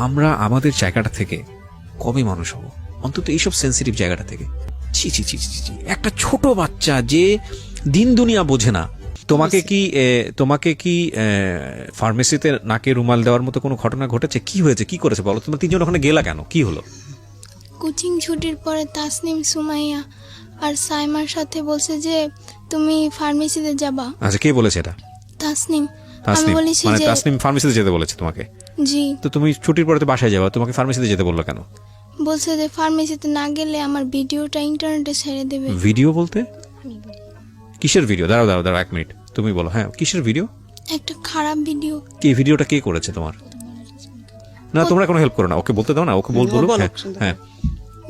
আমরা আমাদের জায়গাটা থেকে কবে মানুষ হবো, অন্তত এইসব সেন্সিটিভ জায়গাটা থেকে। ছি ছি ছি ছি, একটা ছোট বাচ্চা যে দিন দুনিয়া বোঝে না, তোমাকে কি ফার্মেসিতে নাকে রুমাল দেওয়ার মতো কোনো ঘটনা ঘটেছে? কি হয়েছে, কি করেছে বলো? তোমরা তিনজন ওখানে গেলা কেন, কি হলো? কোচিং ছুটির পরে তাসনিম, সুমাইয়া আর সাইমার সাথে বলছে যে তুমি ফার্মেসিতে যাবা। আচ্ছা, কে বলেছে এটা? তাসনিম। আমি বলেছি মানে যে তাসনিম ফার্মেসিতে যেতে বলেছে তোমাকে? জি। তো তুমি ছুটির পরে তো বাসায় যাবা, তোমাকে ফার্মেসিতে যেতে বললো কেন? বলছে যে ফার্মেসিতে না গেলে আমার ভিডিওটা ইন্টারনেটে ছেড়ে দেবে। ভিডিও বলতে কিসের ভিডিও? দাঁড়াও দাঁড়াও দাঁড়াও, 1 মিনিট, তুমি বলো। হ্যাঁ, কিসের ভিডিও? একটা খারাপ ভিডিও। কি ভিডিওটা কে করেছে তোমার? না, তোমরা কোনো হেল্প করো না, ওকে বলতে দাও না, ওকে বলবো। হ্যাঁ,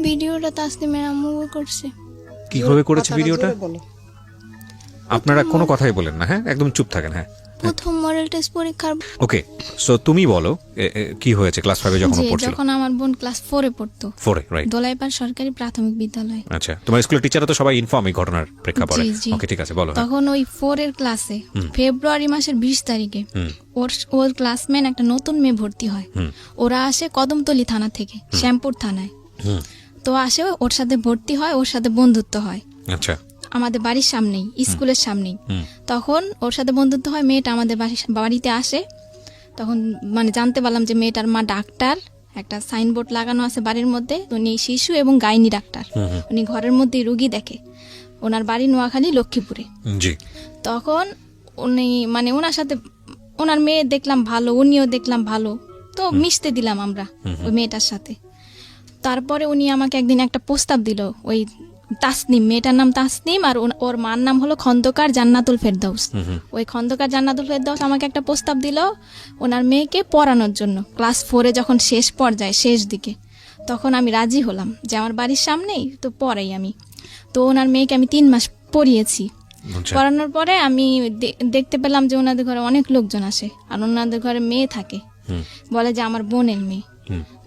ভিডিওটা তাসনিমের আম্মু করছে। কিভাবে করেছে ভিডিওটা? আপনারা কোনো কথাই বলেন না, হ্যাঁ, একদম চুপ থাকেন। হ্যাঁ, প্রথম মডেল টেস্ট পরীক্ষার ওকে। সো তুমি বলো কি হয়েছে ক্লাস 5 এ যখন পড়ছিল? যখন আমার বোন ক্লাস 4 এ পড়তো। 4 এ, রাইট। দোলাইপাড় সরকারি প্রাথমিক বিদ্যালয়। আচ্ছা, তোমার স্কুলের টিচাররা তো সবাই ইনফর্ম এই ঘটনার প্রেক্ষাপটে? ওকে, ঠিক আছে, বলো। তখন ওই 4 এর ক্লাসে ফেব্রুয়ারি মাসের 20 তারিখে ওর ক্লাসমেট একটা নতুন মেয়ে ভর্তি হয়। ওরা আসে কদমতলী থানা থেকে, শ্যামপুর থানায়। তো আসে, ওর সাথে ভর্তি হয়, ওর সাথে বন্ধুত্ব হয়। আচ্ছা, আমাদের বাড়ির সামনেই, স্কুলের সামনেই। তখন ওর সাথে বন্ধুত্ব হয়, মেয়েটা আমাদের বাড়িতে আসে। তখন মানে জানতে পারলাম যে মেয়েটার মা ডাক্তার, একটা সাইনবোর্ড লাগানো আছে বাড়ির মধ্যে, উনি শিশু এবং গাইনি ডাক্তার। উনি ঘরের মধ্যে রুগী দেখে। ওনার বাড়ি নোয়াখালী, লক্ষ্মীপুরে। তখন উনি মানে ওনার সাথে, ওনার মেয়ে দেখলাম ভালো, উনিও দেখলাম ভালো, তো মিশতে দিলাম আমরা ওই মেয়েটার সাথে। তারপরে উনি আমাকে একদিন একটা প্রস্তাব দিল, ওই তাসনিম, মেয়েটার নাম তাসনিম, আর ওর মার নাম হলো খন্দকার জান্নাতুল ফেরদৌস। ওই খন্দকার জান্নাতুল ফেরদৌস আমাকে একটা প্রস্তাব দিল ওনার মেয়েকে পড়ানোর জন্য। ক্লাস 4 এ যখন শেষ পর্যায়ে, শেষ দিকে, তখন আমি রাজি হলাম যে আমার বাড়ির সামনেই তো পড়াই আমি। তো ওনার মেয়েকে আমি 3 মাস পড়িয়েছি। পড়ানোর পরে আমি দেখতে পেলাম যে ওনাদের ঘরে অনেক লোকজন আসে, আর ওনাদের ঘরে মেয়ে থাকে, বলে যে আমার বোনের মেয়ে।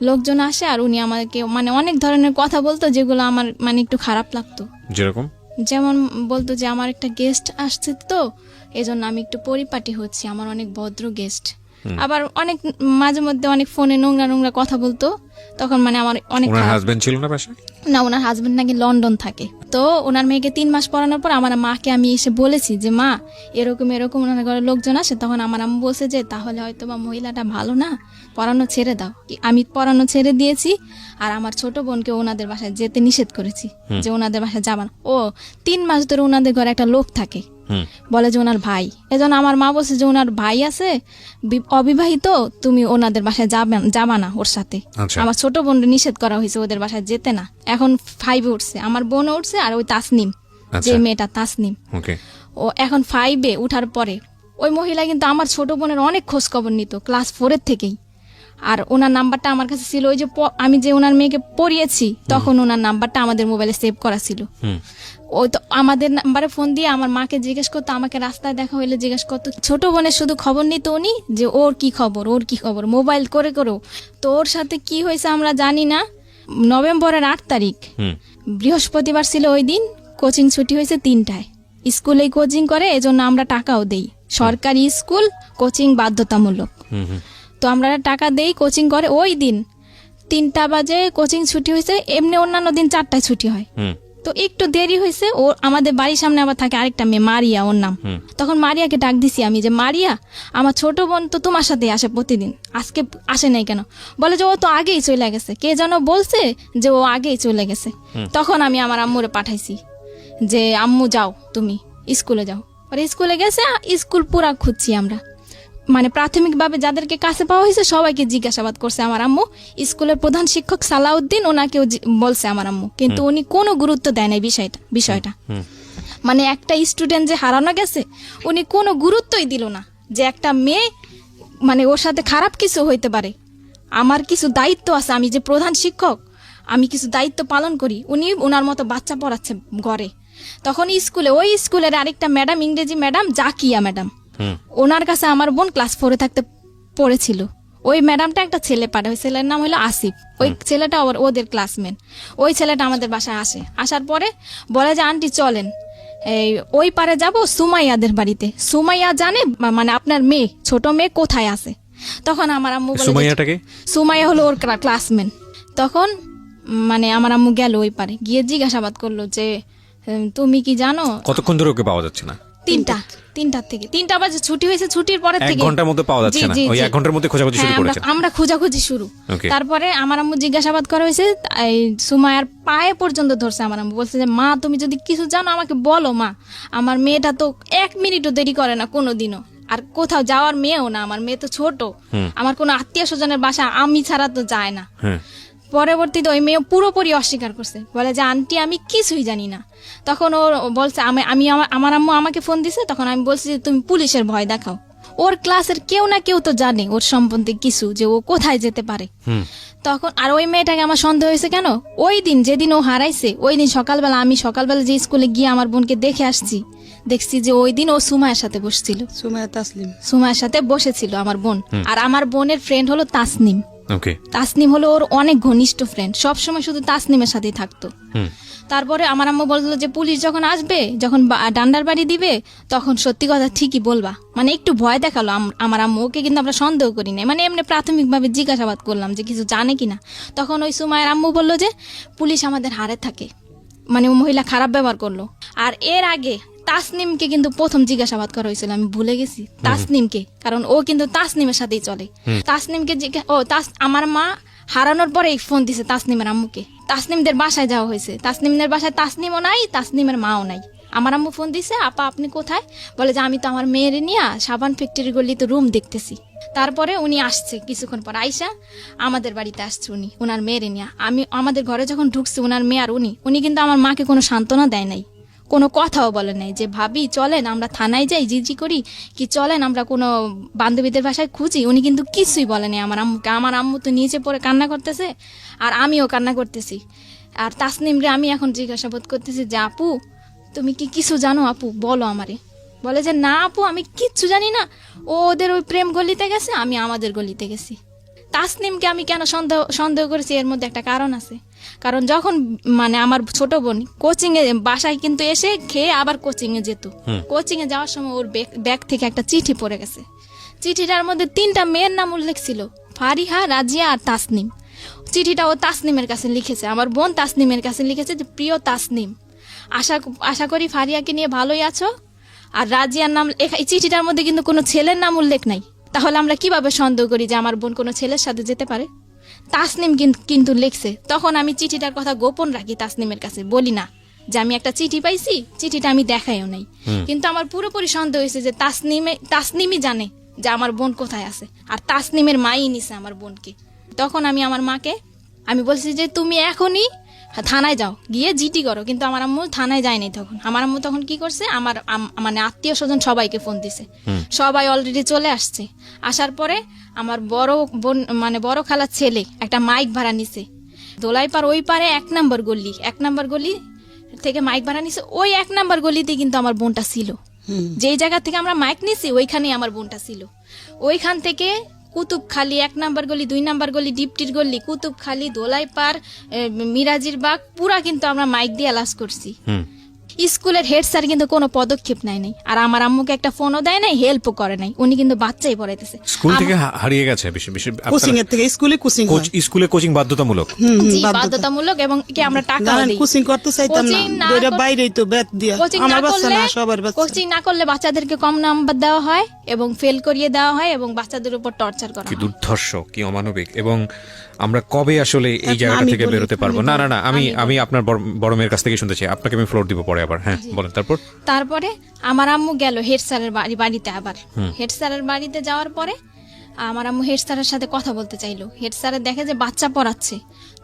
লোকজন আসে আর উনি আমাকে মানে অনেক ধরনের কথা বলতো, যেগুলো আমার মানে একটু খারাপ লাগতো। যেমন বলতো যে আমার একটা গেস্ট আসছে, তো এজন্য আমি একটু পরিপাটি হচ্ছি, আমার অনেক ভদ্র গেস্ট। আবার অনেক মাঝে মধ্যে অনেক ফোনে নোংরা নোংরা কথা বলতো। তখন মানে আমার অনেক হাজবেন্ড ছিল না বাসায়? না, ওনার হাজবেন্ড নাকি লন্ডন থাকে। তো ওনার মেয়েকে 3 মাস পড়ানোর পর আমার মাকে আমি এসে বলেছি যে মা, এরকম এরকম ওনার ঘরে লোকজন আসে। তখন আমার আম্মু বলছে যে তাহলে হয়তো বা মহিলাটা ভালো না, পড়ানো ছেড়ে দাও। আমি পড়ানো ছেড়ে দিয়েছি, আর আমার ছোট বোনকে ওনাদের বাসায় যেতে নিষেধ করেছি, যে ওনাদের বাসায় যাবা না। ও 3 মাস ধরে ওনাদের ঘরে একটা লোক থাকে, বলে যে ওনার ভাই। এজন্য আমার মা বলছে যে ওনার ভাই আছে অবিবাহিত, তুমি ওনাদের বাসায় যাবা না ওর সাথে। আমার ছোট বোন নিষেধ করা হয়েছে ওদের বাসায় যেতে না। এখন 5 এ উঠছে, আমার বোন উঠছে, আর ওই তাসনিম, যে মেয়েটা তাসনিম, ও এখন 5 এ উঠার পরে ওই মহিলা কিন্তু আমার ছোট বোনের অনেক খোঁজ খবর নিত ক্লাস 4 এর থেকেই। আর ওনার নাম্বারটা আমার কাছে ছিল, ওই যে আমি যে ওনার মেয়েকে পড়িয়েছি তখন ওনার নাম্বারটা আমাদের মোবাইলে সেভ করা ছিল। ওই তো আমাদের নাম্বারে ফোন দিয়ে আমার মাকে জিজ্ঞেস করতো, আমাকে রাস্তায় দেখা হইলে জিজ্ঞেস করতো। ছোট বোনের শুধু খবর নিত উনি, যে ওর কি খবর, ওর কি খবর, মোবাইল করে করেও। তো ওর সাথে কি হয়েছে আমরা জানি না। নভেম্বরের 8 তারিখ বৃহস্পতিবার ছিল, ওই দিন কোচিং ছুটি হয়েছে 3টায়। স্কুলেই কোচিং করে, এজন্য আমরা টাকাও দেই। সরকারি স্কুল, কোচিং বাধ্যতামূলক। তো আমরা টাকা দেই, কোচিং করে। ওই দিন 3টা বাজে কোচিং ছুটি হয়েছে। এমনি অন্যান্য দিন 4টায় ছুটি হয়, তো একটু দেরি হয়েছে। ও আমাদের বাড়ির সামনে আবার থাকে আরেকটা মেয়ে, মারিয়া ওর নাম। তখন মারিয়াকে ডাক দিছি আমি, যে মারিয়া, আমার ছোট বোন তো তোমার সাথে আসে প্রতিদিন, আজকে আসে নাই কেন? বলে যে ও তো আগেই চলে গেছে, কে যেন বলছে যে ও আগেই চলে গেছে। তখন আমি আমার আম্মুরে পাঠাইছি যে আম্মু যাও, তুমি স্কুলে যাও। আর স্কুলে গেছে, স্কুল পুরা খুঁজছি আমরা, মানে প্রাথমিকভাবে যাদেরকে কাছে পাওয়া হয়েছে সবাইকে জিজ্ঞাসাবাদ করছে আমার আম্মু। স্কুলের প্রধান শিক্ষক সালাউদ্দিন, ওনাকেও বলছে আমার আম্মু, কিন্তু উনি কোনো গুরুত্ব দেয় নাই বিষয়টা। মানে একটা স্টুডেন্ট যে হারানো গেছে, উনি কোনো গুরুত্বই দিল না যে একটা মেয়ে মানে ওর সাথে খারাপ কিছু হইতে পারে। আমার কিছু দায়িত্ব আছে, আমি যে প্রধান শিক্ষক, আমি কিছু দায়িত্ব পালন করি। উনি ওনার মতো বাচ্চা পড়াচ্ছে ঘরে। তখন স্কুলে, ওই স্কুলের আরেকটা ম্যাডাম, ইংরেজি ম্যাডাম জাকিয়া ম্যাডাম, ওনার কাছে আমার বোন ক্লাস 4 এ থাকতে পড়েছিল। ওই ম্যাডামটা একটা ছেলে পাঠায়, ওই ছেলের নাম হলো আসিফ। ওই ছেলেটা ওদের ক্লাসমেট। ওই ছেলেটা আমাদের বাসায় আসে, আসার পরে বলে যে আন্টি চলেন ওই পারে যাব সুমাইয়াদের বাড়িতে। সুমাইয়া জানে মানে আপনার মেয়ে, ছোট মেয়ে কোথায় আছে। তখন আমার আম্মু বলে যে, সুমাইয়াটাকে সুমাইয়া হলো ওর ক্লাসমেট। তখন মানে আমার আম্মু গেল ওই পারে, গিয়ে জিজ্ঞাসাবাদ করলো যে তুমি কি জানো। কতক্ষণ ধরে ওকে পাওয়া যাচ্ছে না? 3টার থেকে 3টা বাজে ছুটি হয়েছে, ছুটির পরের 1 থেকে ঘন্টার মধ্যে পাওয়া যাচ্ছে না, ওই 1 ঘন্টার মধ্যে খোঁজাখুঁজি শুরু হ্যাঁ, করেছে। আমরা খোঁজাখুঁজি শুরু। Okay. তারপরে আমার আম্মু জিজ্ঞাসাবাদ করা হয়েছে, এই সুমায়ার পায়ে পর্যন্ত ধরছে। আমার আম্মু বলছে যে মা তুমি যদি কিছু জানো আমাকে বলো মা, আমার মেয়েটা তো 1 মিনিটও দেরি করে না কোনোদিনও, আর কোথাও যাওয়ার মেয়েও না, আমার মেয়ে তো ছোট, আমার কোনো আত্মীয় স্বজনের বাসা আমি ছাড়া তো যায় না। হ্যাঁ, পরবর্তীতে ওই মেয়ে পুরোপুরি অস্বীকার করছে, বলে যে আন্টি আমি কিছুই জানি না। তখন ও বলছে আমার আম্মু আমাকে ফোন দিছে, তখন আমি বলছি যে তুমি পুলিশের ভয় দেখাও। ওর ক্লাসের কেউ না কেউ তো জানে ওর সম্বন্ধে কিছু, যে ও কোথায় যেতে পারে। তখন আর ওই মেয়েটাকে আমার সন্দেহ হয়েছে কেন, ওই দিন যেদিন ও হারাইছে ওই দিন সকালবেলা যে স্কুলে গিয়ে আমার বোনকে দেখে আসছি, দেখছি যে ওই দিন ও সুমায়ের সাথে বসছিল, সুমায়ের সাথে বসেছিল আমার বোন। আর আমার বোনের ফ্রেন্ড হলো তাসনিম। ওকে, তাসনিম হলো ওর অনেক ঘনিষ্ঠ ফ্রেন্ড, সবসময় শুধু তাসনিমের সাথেই থাকতো। তারপরে আমার আম্মু বলছিল যে পুলিশ যখন আসবে, যখন ডান্ডার বাড়ি দিবে, তখন সত্যি কথা ঠিকই বলবা। মানে একটু ভয় দেখালো আমার আম্মু, ওকে কিন্তু আমরা সন্দেহ করি নাই, মানে এমনি প্রাথমিকভাবে জিজ্ঞাসাবাদ করলাম যে কিছু জানে কিনা। তখন ওই সুমায়ের আম্মু বললো যে পুলিশ আমাদের হারে থাকে, মানে ও মহিলা খারাপ ব্যবহার করলো। আর এর আগে তাসনিমকে কিন্তু প্রথম জিজ্ঞাসাবাদ করা হয়েছিল, আমি ভুলে গেছি তাসনিমকে, কারণ ও কিন্তু তাসনিমের সাথেই চলে। তাসনিমকে আমার মা হারানোর পরে ফোন দিছে তাসনিমের আম্মুকে, তাসনিমদের বাসায় যাওয়া হয়েছে। তাসনিমদের বাসায় তাসনিমও নাই, তাসনিমের মাও নাই। আমার আম্মু ফোন দিছে, আপা আপনি কোথায়? বলে যে আমি তো আমার মেয়ের নিয়ে সাবান ফ্যাক্টরি গলিতে রুম দেখতেছি। তারপরে উনি আসছে কিছুক্ষণ পর, আইসা আমাদের বাড়িতে আসছে উনি ওনার মেয়ের নিয়ে। আমাদের ঘরে যখন ঢুকছে ওনার মেয়ে আর উনি কিন্তু আমার মাকে কোনো সান্ত্বনা দেয় নাই, কোনো কথাও বলে নাই যে ভাবি চলেন আমরা থানায় যাই জিজি করি, কি চলেন আমরা কোনো বান্ধবীদের বাসায় খুঁজি। উনি কিন্তু কিছুই বলে নাই আমার আম্মুকে। আমার আম্মু তো নিচে পড়ে কান্না করতেছে, আর আমিও কান্না করতেছি। আর তাসনিমরে আমি এখন জিজ্ঞাসাবাদ করতেছি যে আপু তুমি কি কিছু জানো আপু, বলো আমারে। বলে যে না আপু আমি কিচ্ছু জানি না, ও ওদের ওই প্রেম গলিতে গেছে, আমি আমাদের গলিতে গেছি। তাসনিমকে আমি কেন সন্দেহ করেছি, এর মধ্যে একটা কারণ আছে। কারণ যখন মানে আমার ছোট বোন কোচিং এ বাসায় কিন্তু এসে খেয়ে আবার কোচিং এ যেত, কোচিং এ যাওয়ার সময় ওর ব্যাগ থেকে একটা চিঠি পড়ে গেছে। চিঠিটার মধ্যে 3টা মেয়ের নাম উল্লেখ ছিল, ফারিহা, রাজিয়া আর তাসনিম। চিঠিটা ও তাসনিমের কাছে লিখেছে, আমার বোন তাসনিমের কাছে লিখেছে যে প্রিয় তাসনিম, আশা করি ফারিয়াকে নিয়ে ভালোই আছো। আর রাজিয়ার নাম এই চিঠিটার মধ্যে কিন্তু কোনো ছেলের নাম উল্লেখ নাই। তাহলে আমরা কিভাবে সন্দেহ করি যে আমার বোন কোনো ছেলের সাথে যেতে পারে? তাসনিম কিন্তু লিখছে। তখন আমি চিঠিটার কথা গোপন রাখি, তাসনিমের কাছে বলি না যে আমি একটা চিঠি পাইছি, চিঠিটা আমি দেখাইও নাই। কিন্তু আমার পুরোপুরি সন্দেহ হয়েছে যে তাসনিমই জানে যে আমার বোন কোথায় আছে, আর তাসনিমের মাই নিছে আমার বোনকে। তখন আমি আমার মাকে আমি বলছি যে তুমি এখনই থানায় যাও, গিয়ে জিটি করো। কিন্তু আমার আম্মু থানায় যায়নি। তখন আমার আম্মু তখন কি করছে, আমার মানে আত্মীয় স্বজন সবাইকে ফোন দিছে, সবাই অলরেডি চলে আসছে। আসার পরে আমার বড় বোন মানে বড় খালার ছেলে একটা মাইক ভাড়া নিছে দোলাইপাড় ওই পারে 1 নম্বর গলি থেকে মাইক ভাড়া নিছে। ওই 1 নম্বর গলিতে কিন্তু আমার বোনটা ছিল, যেই জায়গা থেকে আমরা মাইক নিছি ওইখানেই আমার বোনটা ছিল। ওইখান থেকে কুতুবখালী 1 নম্বর গলি, 2 নম্বর গলি, ডিপটির গলি, কুতুবখালী, দোলাইপাড়, মিরাজির বাগ পুরা কিন্তু আমরা মাইক দিয়ে অ্যালাউন্স করছি। স্কুলের হেড স্যার কিন্তু কোনো পদক্ষেপ নেয় নাই, আর আমার আম্মুকে একটা ফোনও দেয় নাই, হেল্পও করে নাই। উনি কিন্তু বাচ্চাই পড়াইতেছে। স্কুল থেকে হারিয়ে গেছে, কোচিং এর থেকে স্কুলে কোচিং বাধ্যতামূলক, জি বাধ্যতামূলক, এবং কি আমরা টাকা দেই। কোচিং করতে চাইতাম না, বইরা বাইরেই তো বেত দিয়া। আমার বাচ্চা না, সবার বাচ্চা। কোচিং না করলে বাচ্চাদেরকে কম নাম্বার দেওয়া হয় এবং ফেল করিয়ে দেওয়া হয় এবং বাচ্চাদের উপর টর্চার করা কি হয়। দুর্ধর্ষ, কি অমানবিক। এবং আমরা কবে আসলে এই জায়গাটা থেকে বেরোতে পারবো? না আমি আপনার বড় মেয়ের কাছ থেকে শুনতে চাই, আপনাকে আমি ফ্লোর দিব পরে আবার। হ্যাঁ বলেন। তারপরে আমার আম্মু গেল হেড স্যারের বাড়িতে। আবার হেড স্যারের বাড়িতে যাওয়ার পরে আমার আম্মু হেড স্যারের সাথে কথা বলতে চাইলো। হেড স্যারের দেখে যে বাচ্চা পড়াচ্ছে।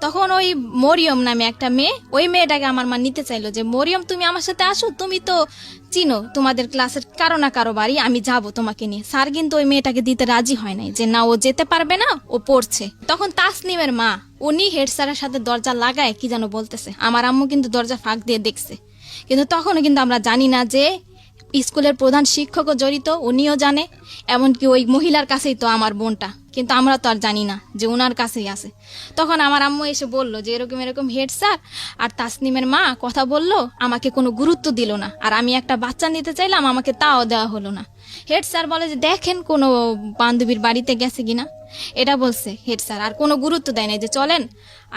তখন ওই মরিয়ম নামে একটা মেয়ে, ওই মেয়েটাকে আমার মা নিতে চাইলো যে মরিয়ম তুমি আমার সাথে আসো, তুমি তো চিনো তোমাদের ক্লাসের কারো না কারো বাড়ি, আমি যাবো তোমাকে নিয়ে। স্যার কিন্তু ওই মেয়েটাকে দিতে রাজি হয় নাই, যে না ও যেতে পারবে না, ও পড়ছে। তখন তাসনিমের মা উনি হেড স্যারের সাথে দরজা লাগায় কি যেন বলতেছে। আমার আম্মু কিন্তু দরজা ফাঁক দিয়ে দেখছে, কিন্তু তখনও কিন্তু আমরা জানি না যে স্কুলের প্রধান শিক্ষকও জড়িত, উনিও জানে, এমনকি ওই মহিলার কাছেই তো আমার বোনটা, কিন্তু আমরা তো আর জানি না যে ওনার কাছেই আছে। তখন আমার আম্মু এসে বললো যে এরকম হেড স্যার আর তাসনিমের মা কথা বললো, আমাকে কোনো গুরুত্ব দিল না, আর আমি একটা বাচ্চা নিতে চাইলাম আমাকে তাও দেওয়া হলো না। হেড স্যার বলে যে দেখেন কোনো বান্ধবীর বাড়িতে গেছে কিনা, এটা বলছে হেড স্যার। আর কোনো গুরুত্ব দেয় না যে চলেন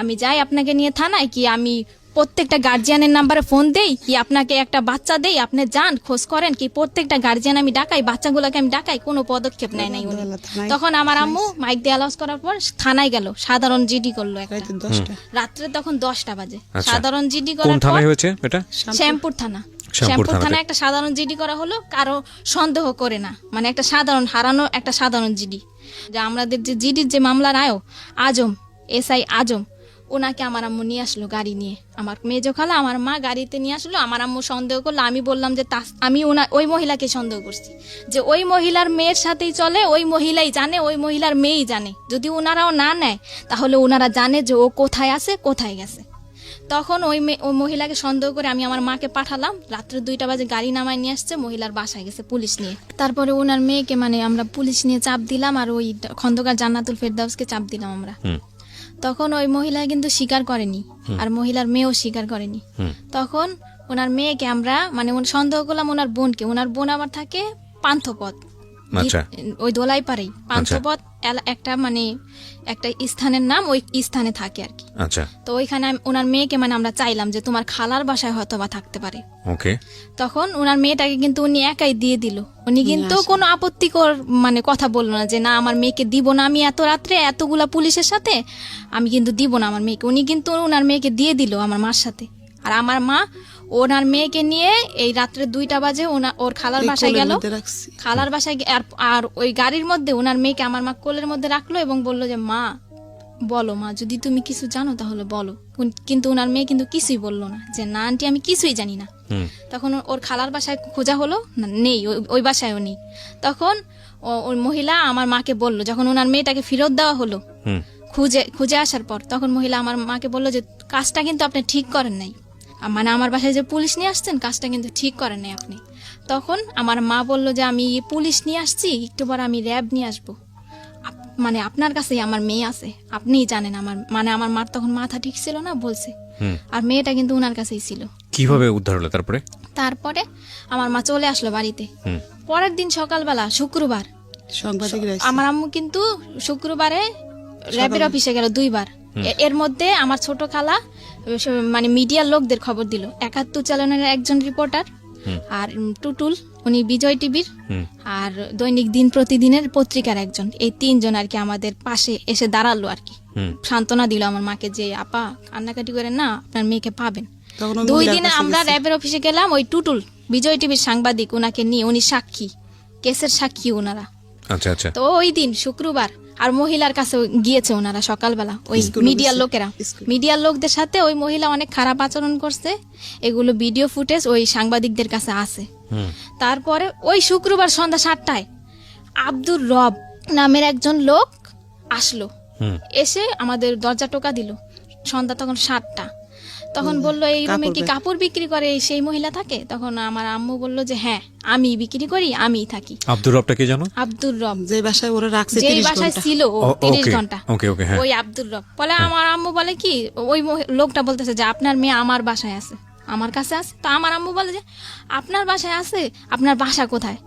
আমি যাই আপনাকে নিয়ে থানায়, কি আমি প্রত্যেকটা গার্জিয়ানের নাম্বারে ফোন দেই, কি আপনাকে একটা বাচ্চা দেই, আপনি যান খোঁজ করেন, কি প্রত্যেকটা গার্জিয়ান আমি ডাকাই, বাচ্চাগুলোকে আমি ডাকাই, কোনো পদক্ষেপ নেয় নাই উনি। তখন আমার আম্মু মাইক দিয়ে অ্যালাউন্স করার পর থানায় গেল, সাধারণ জিডি করলো একটা রাত্রে, তখন 10টা বাজে। সাধারণ জিডি কোন করার পর থানায় হয়েছে এটা? শ্যামপুর থানা। শ্যামপুর শ্যামপুর থানায় একটা সাধারণ জিডি করা হলো, কারো সন্দেহ করে না, মানে একটা সাধারণ হারানো একটা সাধারণ জিডি। যে আমাদের যে জিডির যে মামলার আজম, এসআই আজম, ওনাকে আমার আম্মু নিয়ে আসলো গাড়ি নিয়ে, আমার মেজো খালা আমার মা গাড়িতে নিয়ে আসলো। আমার আম্মু সন্দেহ করলো, আমি বললাম যে আমি ওই মহিলাকে সন্দেহ করছি, যে ওই মহিলার মেয়ের সাথেই চলে, ওই মহিলাই জানে, ওই মহিলার মেয়েই জানে, যদি ওনারাও না নেয় তাহলে ওনারা জানে যে ও কোথায় আছে, কোথায় গেছে। তখন ওই মহিলাকে সন্দেহ করে আমি আমার মাকে পাঠালাম, রাত্রে 2টা বাজে গাড়ি নামায় নিয়ে আসছে, মহিলার বাসায় গেছে পুলিশ নিয়ে। তারপরে ওনার মেয়েকে মানে আমরা পুলিশ নিয়ে চাপ দিলাম, আর ওই খন্দকার জান্নাতুল ফেরদাউসকে চাপ দিলাম আমরা। তখন ওই মহিলা কিন্তু স্বীকার করেনি, আর মহিলার মেয়েও স্বীকার করেনি। তখন ওনার মেয়েকে আমরা মানে সন্দেহ করলাম ওনার বোনকে। ওনার বোন আবার থাকে পান্থপথ, ওই দোলাই পারেই পান্থপথ একটা মানে একটা স্থানের নাম, ওই স্থানে থাকে আর কি। তো ওইখানে ওনার মেয়েকে মানে আমরা চাইলাম যে তোমার খালার বাসায় হয়তো বা থাকতে পারে। তখন ওনার মেয়েটাকে কিন্তু উনি একাই দিয়ে দিল। উনি কিন্তু কোনো আপত্তিকর মানে কথা বললো না যে না আমার মেয়েকে দিব না, আমি এত রাত্রে এতগুলা পুলিশের সাথে আমি কিন্তু দিব না আমার মেয়েকে। উনি কিন্তু ওনার মেয়েকে দিয়ে দিল আমার মার সাথে। আর আমার মা ওনার মেয়েকে নিয়ে এই রাত্রে 2টা বাজে ওর খালার বাসায় গেল, খালার বাসায় আর ওই গাড়ির মধ্যে ওনার মেয়েকে আমার মা কোলের মধ্যে রাখলো এবং বললো যে মা বলো, মা যদি তুমি কিছু জানো তাহলে বলো। কিন্তু ওনার মেয়ে কিন্তু কিছুই বললো না, যে না আন্টি আমি কিছুই জানি না। তখন ওর খালার বাসায় খোঁজা হলো, নেই, ওই বাসায়ও নেই। তখন ওই মহিলা আমার মাকে বললো, যখন ওনার মেয়েটাকে ফেরত দেওয়া হলো খুঁজে আসার পর, তখন মহিলা আমার মাকে বললো যে কাজটা কিন্তু আপনি ঠিক করেন নাই, মানে আমার বাসায় যে পুলিশ নিয়ে আসছেন কাজটা কিন্তু ঠিক করেন নাই আপনি। তখন আমার মা বললো যে আমি পুলিশ নিয়ে আসছি, একটু পর আমি র্যাব নিয়ে আসবো, মানে আপনার কাছেই আমার মেয়ে আছে, আপনিই জানেন। আমার মার তখন মাথা ঠিক ছিল না বলছে, আর মেয়েটা কিন্তু ওনার কাছেই ছিল। কিভাবে উদ্ধার হলো তারপরে আমার মা চলে আসলো বাড়িতে। পরের দিন সকালবেলা শুক্রবার আমার আম্মু কিন্তু শুক্রবারে র্যাবের অফিসে গেল 2বার। এর মধ্যে আমার ছোট খালা মানে মিডিয়ার লোকদের খবর দিল, 71 চ্যানেলের একজন রিপোর্টার, আর টুটুল উনি বিজয় টিভির, আর দৈনিক দিন প্রতিদিনের পত্রিকার একজন, এই 3জন আর কি আমাদের পাশে এসে দাঁড়ালো আর কি, সান্ত্বনা দিল আমার মাকে যে আপা কান্নাকাটি করেন না, আপনার মেয়েকে পাবেন। 2 দিনে আমরা র্যাবের অফিসে গেলাম, ওই টুটুল বিজয় টিভির সাংবাদিক ওনাকে নিয়ে, উনি সাক্ষী, কেসের সাক্ষী ওনারা। তো ওই দিন শুক্রবার, আর মহিলার কাছে গিয়েছে ওনারা সকালবেলা, ওই মিডিয়ার লোকদের সাথে ওই মহিলা অনেক খারাপ আচরণ করছে, এগুলো ভিডিও ফুটেজ ওই সাংবাদিকদের কাছে আছে। তারপরে ওই শুক্রবার সন্ধ্যা 7টায় আব্দুর রব নামের একজন লোক আসলো, এসে আমাদের দরজা টোকা দিল। সন্ধ্যা তখন 7টা। তখন বললো এই রুমে কি কাপড় বিক্রি করে সেই মহিলা থাকে? তখন আমার আম্মু বললো যে হ্যাঁ আমি বিক্রি করি, আমিই থাকি। আব্দুর রবটা কে জানো? আব্দুর রব, যে বাসায় ওরা রাখছে, যে বাসায় ছিল 30 ঘন্টা, ওই আব্দুর রব বলে। আমার আম্মু বলে কি, ওই লোকটা বলতেছে যে আপনার মেয়ে আমার বাসায় আছে, আমার কাছে আছে। তো আমার আম্মু বলে যে আপনার বাসায় আছে, আপনার বাসা কোথায়?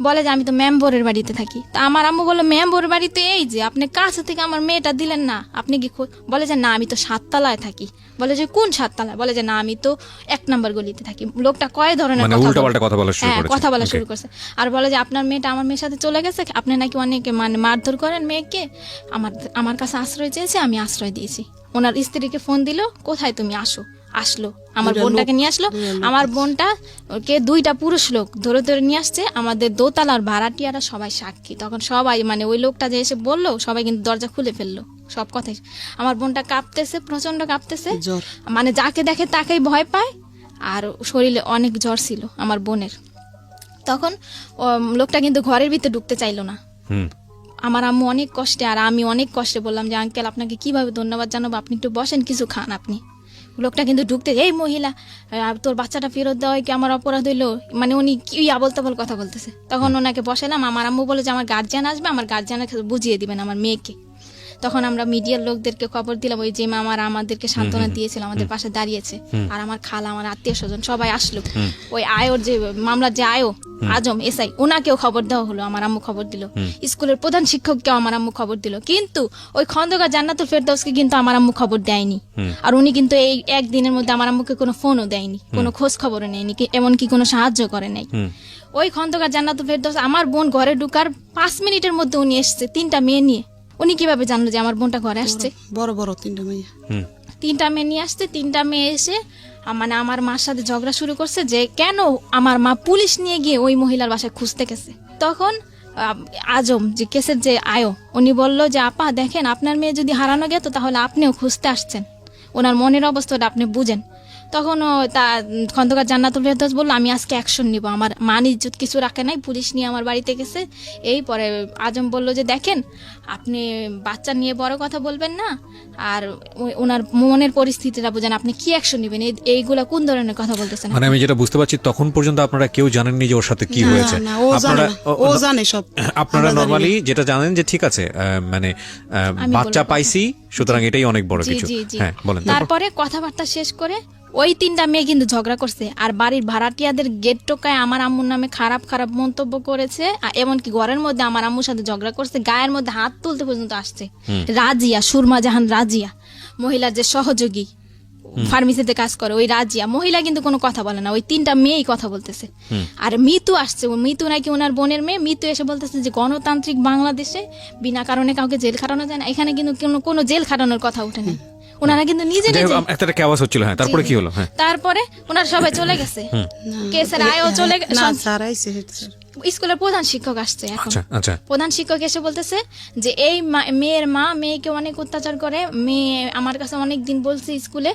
বলে যে আমি তো মেম্বরের বাড়িতে থাকি। তা আমার আম্মু বলে মেম্বরের বাড়িতে এই যে আপনি কাছে থেকে আমার মেয়েটা দিলেন না, আপনি কি? বলে যে না আমি তো 7 তলায় থাকি। বলে যে কোন 7 তলায়? বলে যে না আমি তো 1 নম্বর গলিতে থাকি। লোকটা কয় ধরনের কথা বলা শুরু করছে, আর বলে যে আপনার মেয়েটা আমার মেয়ের সাথে চলে গেছে, আপনি নাকি অনেকে মানে মারধর করেন মেয়েকে, আমার কাছে আশ্রয় চেয়েছে, আমি আশ্রয় দিয়েছি। ওনার স্ত্রীকে ফোন দিল, কোথায় তুমি? আসলো আমার বোনটাকে নিয়ে আসলো। আমার বোনটা কে 2টা পুরুষ লোক ধরে ধরে নিয়ে আসছে, আমাদের দোতলার ভাড়াটিয়ারা সবাই সাক্ষী। তখন সবাই মানে ওই লোকটা যে এসে বললো, সবাই কিন্তু দরজা খুলে ফেললো, সব কথাই। আমার বোনটা কাঁপতেছে, প্রচন্ড কাঁপতেছে, মানে যাকে দেখে তাকেই ভয় পায়, আর শরীরে অনেক জ্বর ছিল আমার বোনের। তখন লোকটা কিন্তু ঘরের ভিতরে ঢুকতে চাইলো না। আমার আম্মু অনেক কষ্টে আর আমি অনেক কষ্টে বললাম যে আঙ্কেল আপনাকে কিভাবে ধন্যবাদ জানাবো, আপনি একটু বসেন, কিছু খান আপনি। লোকটা কিন্তু ঢুকতে, এই মহিলা তোর বাচ্চাটা ফেরত দেওয়া কি আমার অপরাধ হইলো? মানে উনি কি আবল তাবল কথা বলতেছে। তখন ওনাকে বসালাম। আমার আম্মু বলে যে আমার গার্জিয়ান আসবে, আমার গার্জিয়ানের বুঝিয়ে দিবেন আমার মেয়েকে। তখন আমরা মিডিয়ার লোকদেরকে খবর দিলাম, ওই যে মামারা আমাদেরকে সান্ত্বনা দিয়েছিল, আমাদের পাশে দাঁড়িয়েছে, আর আমার খালা, আমার আত্মীয় স্বজন সবাই আসলো। ওই আয়োর যে মামলার যে আয়ো আজম এসআই, ওনাকেও খবর দেওয়া হলো, আমার আম্মু খবর দিল, স্কুলের প্রধান শিক্ষককেও আমার আম্মু খবর দিল, কিন্তু ওই খন্দকার জান্নাতুল ফেরদৌসকে কিন্তু আমার আম্মু খবর দেয়নি। আর উনি কিন্তু এই একদিনের মধ্যে আমার আম্মুকে কোনো ফোনও দেয়নি, কোনো খোঁজ খবরও নেয়নি, এমনকি কোনো সাহায্য করে নাই। ওই খন্দকার জান্নাতুল ফেরদৌস আমার বোন ঘরে ঢুকার 5 মিনিটের মধ্যে উনি এসছে 3টা মেয়ে নিয়ে। উনি কিভাবে জানলো যে আমার বোনটা ঘরে আসছে? বড় বড় 3টা মেয়ে, 3টা মেয়ে নিয়ে আসছে। 3টা মেয়ে এসে মানে আমার মার সাথে ঝগড়া শুরু করছে যে কেন আমার মা পুলিশ নিয়ে গিয়ে ওই মহিলার বাসায় খুঁজতে গেছে। তখন আজম যে কেসের যে আয়ো, উনি বলল যে আপা দেখেন, আপনার মেয়ে যদি হারানো গেত তাহলে আপনিও খুঁজতে আসছেন, ওনার মনের অবস্থাটা আপনি বুঝেন। তখন খন্দকার জান্নাতুল ফেরদৌস বললো আমি আজকে অ্যাকশন নিব, আমার মান ইজ্জত কিছু রাখে নাই, পুলিশ নিয়ে আমার বাড়িতে গেছে। এই পরে আজম বলল যে দেখেন, আপনি বাচ্চা নিয়ে বড় কথা বলবেন না, আর ওনার মনের পরিস্থিতিটা বুঝেন, আপনি কি অ্যাকশন নেবেন, এইগুলা কোন ধরনের কথা বলতেছেন? মানে আমি যেটা বুঝতে পারছি, তখন পর্যন্ত আপনারা কেউ জানেননি যে ওর সাথে কি হয়েছে। ও জানে সব। আপনারা নরমালি যেটা জানেন যে ঠিক আছে, মানে বাচ্চা পাইছি, সুতরাং এটাই অনেক বড় কিছু। হ্যাঁ বলেন। তারপরে কথাবার্তা শেষ করে ওই 3টা মেয়ে কিন্তু ঝগড়া করছে, আর বাড়ির ভাড়াটিয়াদের গেট টোকায় আমার আম্মুর নামে খারাপ খারাপ মন্তব্য করেছে, এমনকি ঘরের মধ্যে আমার আম্মুর সাথে ঝগড়া করছে, গায়ের মধ্যে হাত তুলতে পর্যন্ত আসছে। রাজিয়া, সুরমা জাহান রাজিয়া, মহিলার যে সহযোগী ফার্মেসিতে কাজ করে, ওই রাজিয়া মহিলা কিন্তু কোনো কথা বলে না, ওই 3টা মেয়েই কথা বলতেছে। আর মিতু আসছে, মিতু নাকি ওনার বোনের মেয়ে। মিতু এসে বলতেছে যে গণতান্ত্রিক বাংলাদেশে বিনা কারণে কাউকে জেল খাটানো যায় না, এখানে কিন্তু কোনো জেল খাটানোর কথা উঠে না। ওনারা কিন্তু নিজে নিজে একটা আওয়াজ হচ্ছিল। হ্যাঁ, তারপরে কি হলো? হ্যাঁ, তারপরে ওনারা সবাই চলে গেছে, কেসের আয়ও চলে গেছে। না স্যার আইছে, স্কুলের প্রধান শিক্ষক আসছে এখন। আচ্ছা। প্রধান শিক্ষক এসে বলতেছে যে এই মেয়ের মা মেয়েকে অনেক অত্যাচার করে, মেয়ে আমার কাছে অনেক দিন বলছে স্কুলে,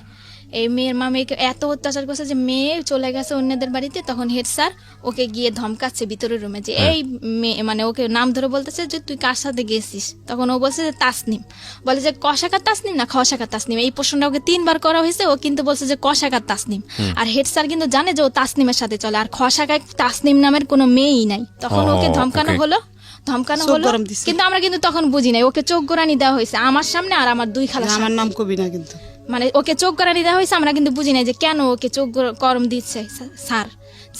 এই মেয়ের মা মেয়েকে এত অত্যাচার করছে যে মেয়ে চলে গেছে অন্যদের বাড়িতে। তখন হেড স্যার ওকে গিয়ে ধমকাচ্ছে ভিতরের রুমে যে এই মেয়ে, মানে ওকে নাম ধরে বলতেছে যে তুই কার সাথে গেছিস। তখন ও বলছে যে তাসনিম, বলে যে কশাকার তাসনিম না খশাকার তাসনিম। এই প্রশ্নটা ওকে 3বার করা হয়েছে, ও কিন্তু বলছে যে কশাকার তাসনিম। আর হেড স্যার কিন্তু জানে যে ও তাসনিমের সাথে চলে, আর খশাকার তাসনিম নামের কোনো মেয়েই নাই। তখন ওকে ধমকানো হলো, কিন্তু আমরা কিন্তু তখন বুঝি নাই, ওকে চোখ গোড়ানি দেওয়া হয়েছে আমার সামনে আর আমার 2 খালা। আমার নাম কবি না, কিন্তু মানে ওকে চোখ গোড়ানি দেওয়া হয়েছে, আমরা কিন্তু বুঝি নাই যে কেন ওকে চোখ গরম দিচ্ছে।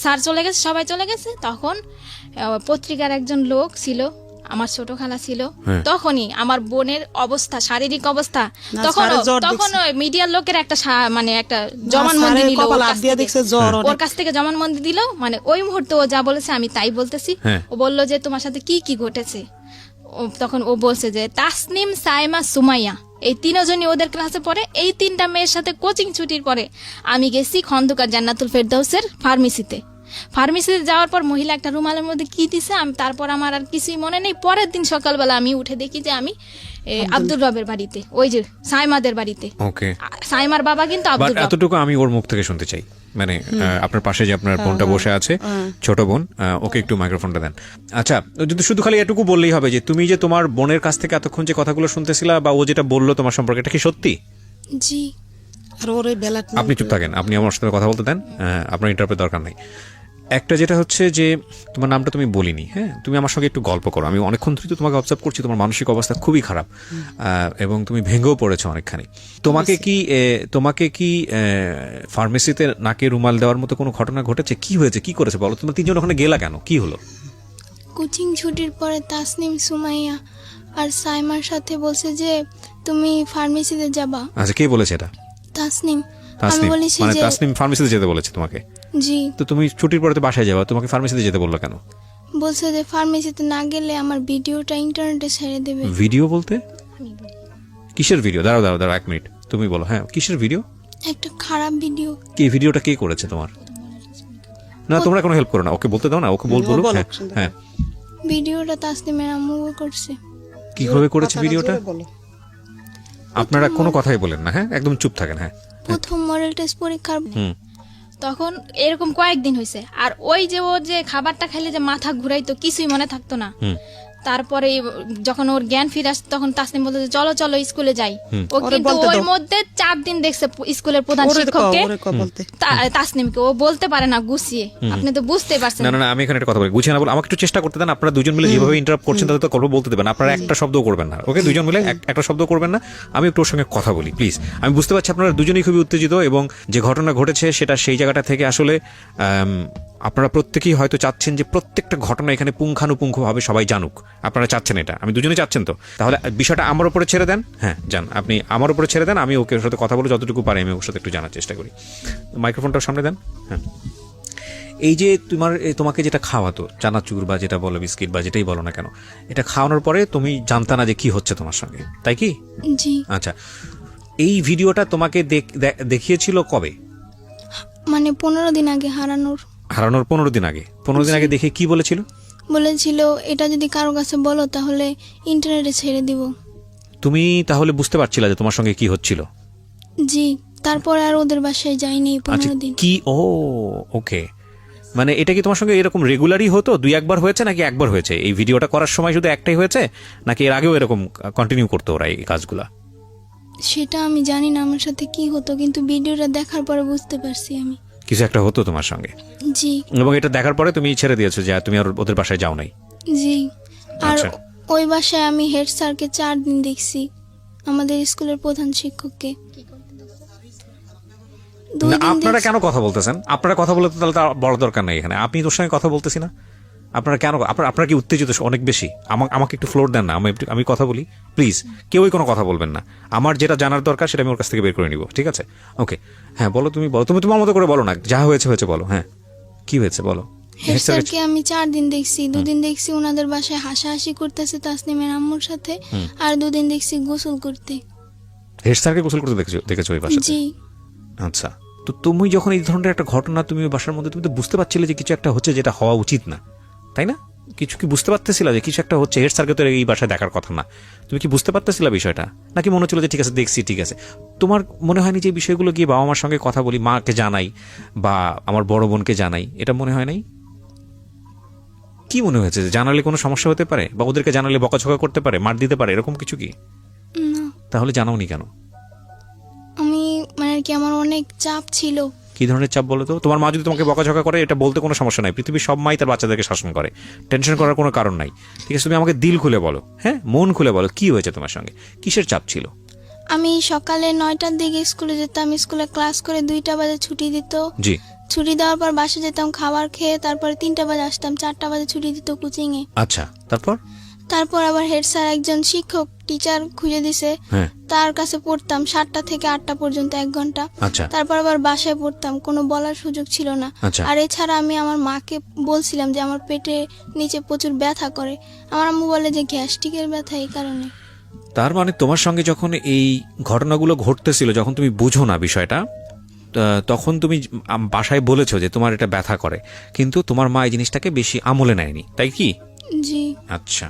স্যার চলে গেছে, সবাই চলে গেছে। তখন পত্রিকার একজন লোক ছিল, আমার ছোট খালা ছিল। তখনই আমার বোনের অবস্থা, শারীরিক অবস্থা, তখন মিডিয়ার লোকের একটা মানে একটা জবানবন্দি নিল, ওর কাছ থেকে জবানবন্দি দিল। মানে ওই মুহূর্তে ও যা বলেছে আমি তাই বলতেছি। ও বললো যে তোমার সাথে কি কি ঘটেছে। তখন ও বলছে যে তাসনিম, সাইমা, সুমাইয়া, এই 3জনই ওদের ক্লাসে পড়ে। এই 3টা মেয়ের সাথে কোচিং ছুটির পরে আমি গেছি খন্দকার জান্নাতুল ফেরদৌসের ফার্মেসিতে যাওয়ার পর মহিলা একটা রুমালের মধ্যে কি দিছে, আমি তারপর আমার আর কিছুই মনে নেই। পরের দিন সকালবেলা আমি উঠে দেখি যে আমি আব্দুর রবের বাড়িতে, ওই যে সাইমাদের বাড়িতে। সাইমার বাবা কিন্তু আব্দুর রব। এতটুকু আমি ওর মুখ থেকে শুনতে চাই। মানে আপনার পাশে যে আপনার বোনটা বসে আছে, ছোট বোন, ওকে একটু মাইক্রোফোনটা দেন। আচ্ছা, যদি শুধু খালি এটুকু বললেই হবে যে তুমি যে তোমার বোনের কাছ থেকে এতক্ষণ যে কথাগুলো শুনতেছিলা বা ও যেটা বললো তোমার সম্পর্কে, এটা কি সত্যি? জি। আর ওরে বেলা আপনি চুপ থাকেন, আপনি আমার সাথে কথা বলতে দেন, আপনার ইন্টারপ্রেট দরকার নাই। একটা যেটা হচ্ছে যে তোমার নামটা তুমি বলিনি। হ্যাঁ, তুমি আমার সঙ্গে একটু গল্প করো। আমি অনেকক্ষণ ধরে তোমাকে অবজার্ভ করছি, তোমার মানসিক অবস্থা খুবই খারাপ এবং তুমি ভেঙেও পড়েছো অনেকখানি। তোমাকে কি ফার্মেসিতে নাকে রুমাল দেওয়ার মতো কোনো ঘটনা ঘটেছে? কি হয়েছে, কি করেছে বলো? তোমরা 3জন ওখানে গেলা কেন, কি হলো? কোচিং ছুটির পরে তাসনিম, সুমাইয়া আর সাইমার সাথে বলছে যে তুমি ফার্মেসিতে যাবা। আচ্ছা, কে বলেছে এটা? তাসনিম। আমি বলেছি মানে যে তাসনিম ফার্মেসিতে যেতে বলেছে তোমাকে? জি। তো তুমি ছুটির পরে তো বাসায় যাবা, তোমাকে ফার্মেসিতে যেতে বললো কেন? বলছে যে ফার্মেসিতে না গেলে আমার ভিডিওটা ইন্টারনেটে ছেড়ে দেবে। ভিডিও বলতে কিসের ভিডিও? দাঁড়াও 1 মিনিট, তুমি বলো। হ্যাঁ, কিসের ভিডিও? একটা খারাপ ভিডিও। কি ভিডিওটা কে করেছে তোমার? না, তোমরা কোনো হেল্প করো না, ওকে বলতে দাও না, ওকে বলবো। হ্যাঁ, ভিডিওটা তাসনিমের আম্মু করছে। কিভাবে করেছে ভিডিওটা? আপনারা কোনো কথাই বলেন না, হ্যাঁ, একদম চুপ থাকেন। হ্যাঁ, প্রথম মডেল টেস্ট পরীক্ষার তখন এরকম কয়েকদিন হয়েছে। আর ওই যে ও যে খাবারটা খাইলে যে মাথা ঘুরাইতো, কিছুই মনে থাকতো না। তারপরে যখন ওর জ্ঞান ফিরে আসে তখন তাসনিম বলতো যে চলো চলো স্কুলে যাই। ও ওরে কিন্তু বলতে ওর দাও। মধ্যে 4 দিন দেখছে স্কুলের প্রধান ওরে কও, শিক্ষককে ওরে কও বলতে। তাসনিমকে, ও বলতে পারে না গুছিয়ে, আপনি তো বুঝতেই পারছেন। না না না, আমি এখানে একটা কথা বলি, গুছিয়ে না বলে আমাকে একটু চেষ্টা করতে দেন। আপনারা দুজন মিলে যেভাবে ইন্টারাপ্ট করছেন তাতে তো গল্প বলতে দেবেন, আপনারা একটা শব্দ করবেন না, ওকে? দুজন মিলে একটা শব্দ করবেন না, আমি একটু ওর সঙ্গে কথা বলি প্লিজ। আমি বুঝতে পারছি আপনারা দুজনেই খুবই উত্তেজিত, এবং যে ঘটনা ঘটেছে সেটা সেই জায়গাটা থেকে আসলে আপনারা প্রত্যেকেই হয়তো চাচ্ছেন যে প্রত্যেকটা ঘটনা এখানে পুঙ্খানুপুঙ্খভাবে সবাই জানুক। আপনারা চাচ্ছেন এটা, আমি দুজনেই চাচ্ছেন। তো তাহলে বিষয়টা আমার উপরে ছেড়ে দেন। হ্যাঁ যান, আপনি আমার উপরে ছেড়ে দেন, আমি ওকে ওর সাথে কথা বলে যতটুকু পারি আমি ওর সাথে একটু জানার চেষ্টা করি। মাইক্রোফোনটার সামনে দেন। হ্যাঁ, এই যে তোমাকে যেটা খাওয়াতো, চানাচুর বা যেটা বলো বিস্কিট বা যেটাই বলো না কেন, এটা খাওয়ানোর পরে তুমি জানতা না যে কি হচ্ছে তোমার সঙ্গে, তাই কি? জি। আচ্ছা, এই ভিডিওটা তোমাকে দেখিয়েছিল কবে? মানে 15 দিন আগে হারানোর 15 দিন আগে। 15 দিন আগে দেখে কি বলেছিল? বলেছিল এটা যদি কারো কাছে বলো তাহলে ইন্টারনেটে ছেড়ে দিব। তুমি তাহলে বুঝতে পারছিলে যে তোমার সঙ্গে কি হচ্ছিল? জি। তারপর আর ওদের বাসায় যাইনি আচ্ছা 15 দিন। কি, ও ওকে, মানে এটা কি তোমার সঙ্গে এরকম রেগুলারই হতো? 2-1 হয়েছে নাকি একবার হয়েছে? এই ভিডিওটা করার সময় শুধু একটাই হয়েছে নাকি এর আগেও এরকম কন্টিনিউ করতো ওরা এই কাজগুলা? সেটা আমি জানি না আমার সাথে কি হতো, কিন্তু ভিডিওটা দেখার পরে বুঝতে পারছি আমি কিছু একটা হতো তোমার সঙ্গে, জি। এবং এটা দেখার পরে তুমি ছেড়ে দিয়েছো যে তুমি আর ওদের বাসায় যাও নাই? জি। আর আচ্ছা। ওই বাসায় আমি হেড স্যারকে 4 দিন দেখছি, আমাদের স্কুলের প্রধান শিক্ষককে। 2 না, দিন আপনারা দেখছি। কেন কথা বলতেছেন? আপনারা কথা বলতে তাহলে তার বড় দরকার নেই এখানে, আপনি তোর সঙ্গে কথা বলতেছি না, আপনারা কেন আপনারা কি উত্তেজিত অনেক বেশি? আমাকে একটু ফ্লোর দেন না, আমি কথা বলি প্লিজ। কেউই কোনো কথা বলবেন না, আমার যেটা জানার দরকার সেটা আমি ওর কাছ থেকে বের করে নিব, ঠিক আছে? ওকে, হ্যাঁ বলো, তুমি বলো, তুমি তোমার মতো করে বলো না, যা হয়েছে হয়েছে বলো। হ্যাঁ কি হয়েছে বলো। হেড স্যারকে আমি 4 দিন দেখছি। 2 দিন দেখছি ওনাদের বাসায় হাসাহাসি করতেছে তাসনিমের আম্মুর সাথে, আর 2 দিন দেখছি গোসল করতে। হেড স্যারকে গোসল করতে দেখেছো ওই বাসাতে? জি। আচ্ছা, তো তুমি যখন এই ধরনের একটা ঘটনা তুমি ওই বাসার মধ্যে, তুমি তো বুঝতে পারছিলে যে কিছু একটা হচ্ছে যেটা হওয়া উচিত না, তাই না? কিছু কি বুঝতে পারতেছিলা যে কিছু একটা হচ্ছে? হেড স্যারকে তো এই বাসায় দেখার কথা না, তুমি কি বুঝতে পারতেছিলা বিষয়টা? নাকি মনে হচ্ছিল যে ঠিক আছে দেখছি, ঠিক আছে? তোমার মনে হয়নি যে এই বিষয়গুলো গিয়ে বাবা মার সঙ্গে কথা বলি, মাকে জানাই বা আমার বড় বোনকে জানাই, এটা মনে হয় নাই? কি মনে হয়েছে যে জানালে কোনো সমস্যা হতে পারে, বা ওদেরকে জানালে বকাঝকা করতে পারে, মার দিতে পারে, এরকম কিছু কি? না, তাহলে জানাওনি কেন? আমি মানে আর কি আমার অনেক চাপ ছিল। কি ধরনের চাপ বলো তো? তোমার মা যদি তোমাকে বকাঝকা করে এটা বলতে কোনো সমস্যা নাই, পৃথিবীর সব মাই তার বাচ্চাদেরকে শাসন করে, টেনশন করার কোনো কারণ নাই, ঠিক আছে? তুমি আমাকে দিল খুলে বলো, হ্যাঁ মন খুলে বলো, কি হয়েছে তোমার সঙ্গে, কিসের চাপ ছিল? আমি সকালে 9টার দিকে স্কুলে যেতাম, স্কুলে ক্লাস করে 2টা বাজে ছুটি দিত। জি। ছুটি দেওয়ার পর বাসা যেতাম খাবার খেয়ে, তারপরে 3টা বাজে আসতাম, 4টা বাজে ছুটি দিত কোচিং এ। আচ্ছা, তারপর? তারপর আবার হেড স্যার একজন শিক্ষক টিচার খুঁজে দিছে, হ্যাঁ। তার কাছে পড়তাম 7টা থেকে 8টা পর্যন্ত 1 ঘন্টা। আচ্ছা। তারপর আবার বাসায় পড়তাম, কোনো বলার সুযোগ ছিল না। আচ্ছা। আর এছাড়া আমি আমার মাকে বলছিলাম যে আমার পেটে নিচে প্রচুর ব্যথা করে, আমার আম্মু বলে যে গ্যাস্ট্রিকের ব্যথা, এই কারণে। তার মানে তোমার সঙ্গে যখন এই ঘটনাগুলো ঘটতেছিল, যখন তুমি বুঝো না বিষয়টা, তখন তুমি বাসায় বলেছো যে তোমার এটা ব্যথা করে, কিন্তু তোমার মা এই জিনিসটাকে বেশি আমলে নেয়নি, তাই কি? জি। আচ্ছা,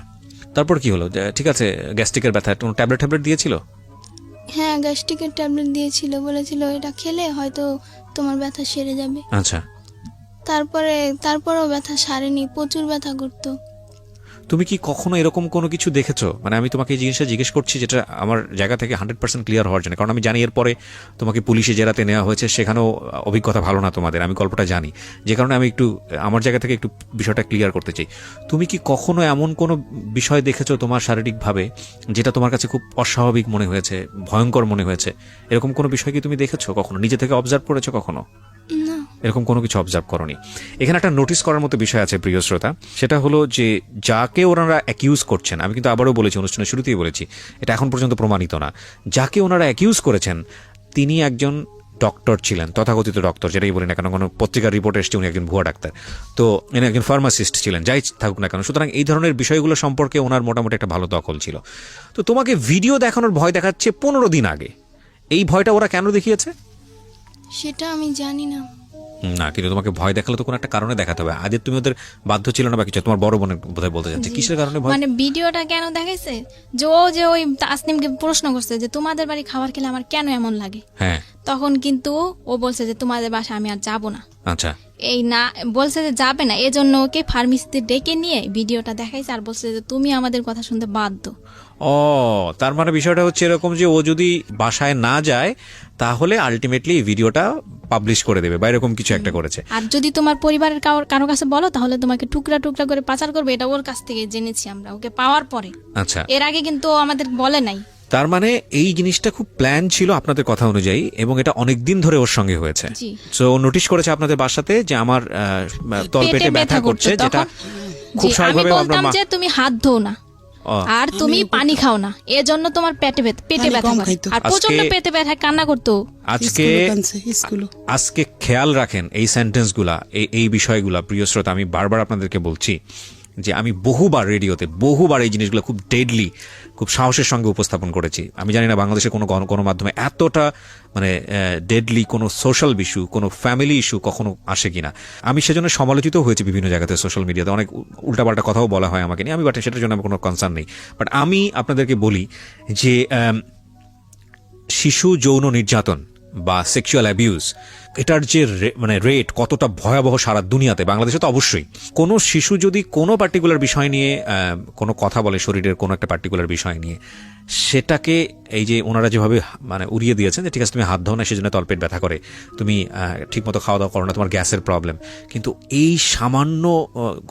তারপর কি হলো? ঠিক আছে, গ্যাস্ট্রিকের ব্যথা, কোনো ট্যাবলেট দিয়েছিল? হ্যাঁ, গ্যাস্ট্রিকের ট্যাবলেট দিয়েছিল, বলেছিল এটা খেলে হয়তো তোমার ব্যথা সেরে যাবে। আচ্ছা, তারপরেও ব্যথা সারেনি, প্রচুর ব্যথা করতো। তুমি কি কখনো এরকম কোনো কিছু দেখেছো? মানে আমি তোমাকে এই জিনিসটা জিজ্ঞেস করছি যেটা আমার জায়গা থেকে 100% ক্লিয়ার হওয়ার জন্য, কারণ আমি জানি এরপরে তোমাকে পুলিশে জেরাতে নেওয়া হয়েছে, সেখানেও অভিজ্ঞতা ভালো না তোমাদের, আমি গল্পটা জানি, যে কারণে আমি একটু আমার জায়গা থেকে একটু বিষয়টা ক্লিয়ার করতে চাই। তুমি কি কখনো এমন কোনো বিষয় দেখেছো তোমার শারীরিকভাবে যেটা তোমার কাছে খুব অস্বাভাবিক মনে হয়েছে, ভয়ঙ্কর মনে হয়েছে? এরকম কোনো বিষয় কি তুমি দেখেছো কখনো, নিজে থেকে অবজার্ভ করেছো কখনো? না। এরকম কোনো কিছু অবজার্ভ করনি। এখানে একটা নোটিস করার মতো বিষয় আছে প্রিয় শ্রোতা, সেটা হলো যে যাকে ওনারা অ্যাকিউজ করছেন, আমি কিন্তু আবারও বলেছি, অনুষ্ঠানের শুরুতেই বলেছি, এটা এখন পর্যন্ত প্রমাণিত না, যাকে ওনারা অ্যাকিউজ করেছেন তিনি একজন ডক্টর ছিলেন, তথাকথিত ডক্টর, যেটাই বলি না কেন, কোনো পত্রিকার রিপোর্ট এসছে উনি একজন ভুয়া ডাক্তার, তো ইনি একজন ফার্মাসিস্ট ছিলেন, যাই থাকুক না কেন। সুতরাং এই ধরনের বিষয়গুলো সম্পর্কে ওনার মোটামুটি একটা ভালো দখল ছিল। তো তোমাকে ভিডিও দেখানোর ভয় দেখাচ্ছে 15 দিন আগে, এই ভয়টা ওরা কেন দেখিয়েছে? সেটা আমি জানি না। না, কিন্তু তোমাকে ভয় দেখালে তো কোনো একটা কারণে দেখাতে হবে। আগে তুমি ওদের বাধ্য ছিল না বা কিছু? তোমার বড় বোনের বোধহয় বলতে যাচ্ছে, কিসের কারণে ভয়? মানে ভিডিওটা কেন দেখাইছে, যে ওই তাসনিমকে প্রশ্ন করছে যে তোমাদের বাড়ি খাবার খেলে আমার কেন এমন লাগে, হ্যাঁ। তখন কিন্তু ও বলছে যে তোমাদের বাসা আমি আর যাব না। আচ্ছা। এই না বলছে যে যাবে না, এজন্য ওকে ফার্মেসিতে ডেকে নিয়ে ভিডিওটা দেখাইছে আর বলছে যে তুমি আমাদের কথা শুনতে বাধ্য। ও তার মানে বিষয়টা হচ্ছে এরকম যে ও যদি বাসায় না যায় তাহলে আলটিমেটলি ভিডিওটা পাবলিশ করে দেবে বা এরকম কিছু একটা করেছে। আর যদি তোমার পরিবারের কারো কাছে বলো তাহলে তোমাকে টুকরা টুকরা করে পাচার করবে, এটা ওর কাছ থেকে জেনেছি আমরা ওকে পাওয়ার পরে। আচ্ছা, এর আগে কিন্তু ও আমাদের বলে নাই। তার মানে এই জিনিসটা খুব প্ল্যান ছিল আপনাদের কথা অনুযায়ী এবং এটা অনেক দিন ধরে ওর সঙ্গে হয়েছে। জি। সো নোটিশ করেছে আপনাদের বাসাতে যে আমার তলপেটে ব্যথা করছে, যেটা খুব জি, আমি স্বাভাবিকভাবে আমরা বলতাম যে তুমি হাত ধোও না আর তুমি পানি খাও না, এজন্য তোমার পেটে ব্যথা কম করে। খাইতো। আর প্রচন্ড পেটে ব্যথা কান্না করতো। আজকে খেয়াল রাখেন এই সেন্টেন্সগুলা, এই বিষয়গুলা। প্রিয় শ্রোতা, আমি বারবার আপনাদেরকে বলছি যে আমি বহুবার রেডিওতে বহুবার এই জিনিসগুলো খুব ডেডলি, খুব সাহসের সঙ্গে উপস্থাপন করেছি। আমি জানি না বাংলাদেশের কোনো গণমাধ্যমে এতটা মানে ডেডলি কোনো সোশ্যাল ইস্যু, কোনো ফ্যামিলি ইস্যু কখনো আসে কিনা। আমি সেজন্য সমালোচিত হয়েছি বিভিন্ন জায়গাতে, সোশ্যাল মিডিয়াতে অনেক উল্টাপাল্টা কথাও বলা হয় আমাকে নিয়ে। আমি বাট সেটার জন্য আমার কোনো কনসার্ন নেই। বাট আমি আপনাদেরকে বলি যে শিশু যৌন নির্যাতন বা সেক্সুয়াল অ্যাবিউজ, এটার যে মানে রেট কতটা ভয়াবহ সারা দুনিয়াতে, বাংলাদেশে তো অবশ্যই। কোনো শিশু যদি কোনো পার্টিকুলার বিষয় নিয়ে কোনো কথা বলে, শরীরের কোনো একটা পার্টিকুলার বিষয় নিয়ে, সেটাকে এই যে ওনারা যেভাবে মানে উড়িয়ে দিয়েছেন যে ঠিক আছে তুমি হাত ধো না সেজন্য তলপেট ব্যথা করে, তুমি ঠিকমতো খাওয়া দাওয়া করো না, তোমার গ্যাসের প্রবলেম। কিন্তু এই সামান্য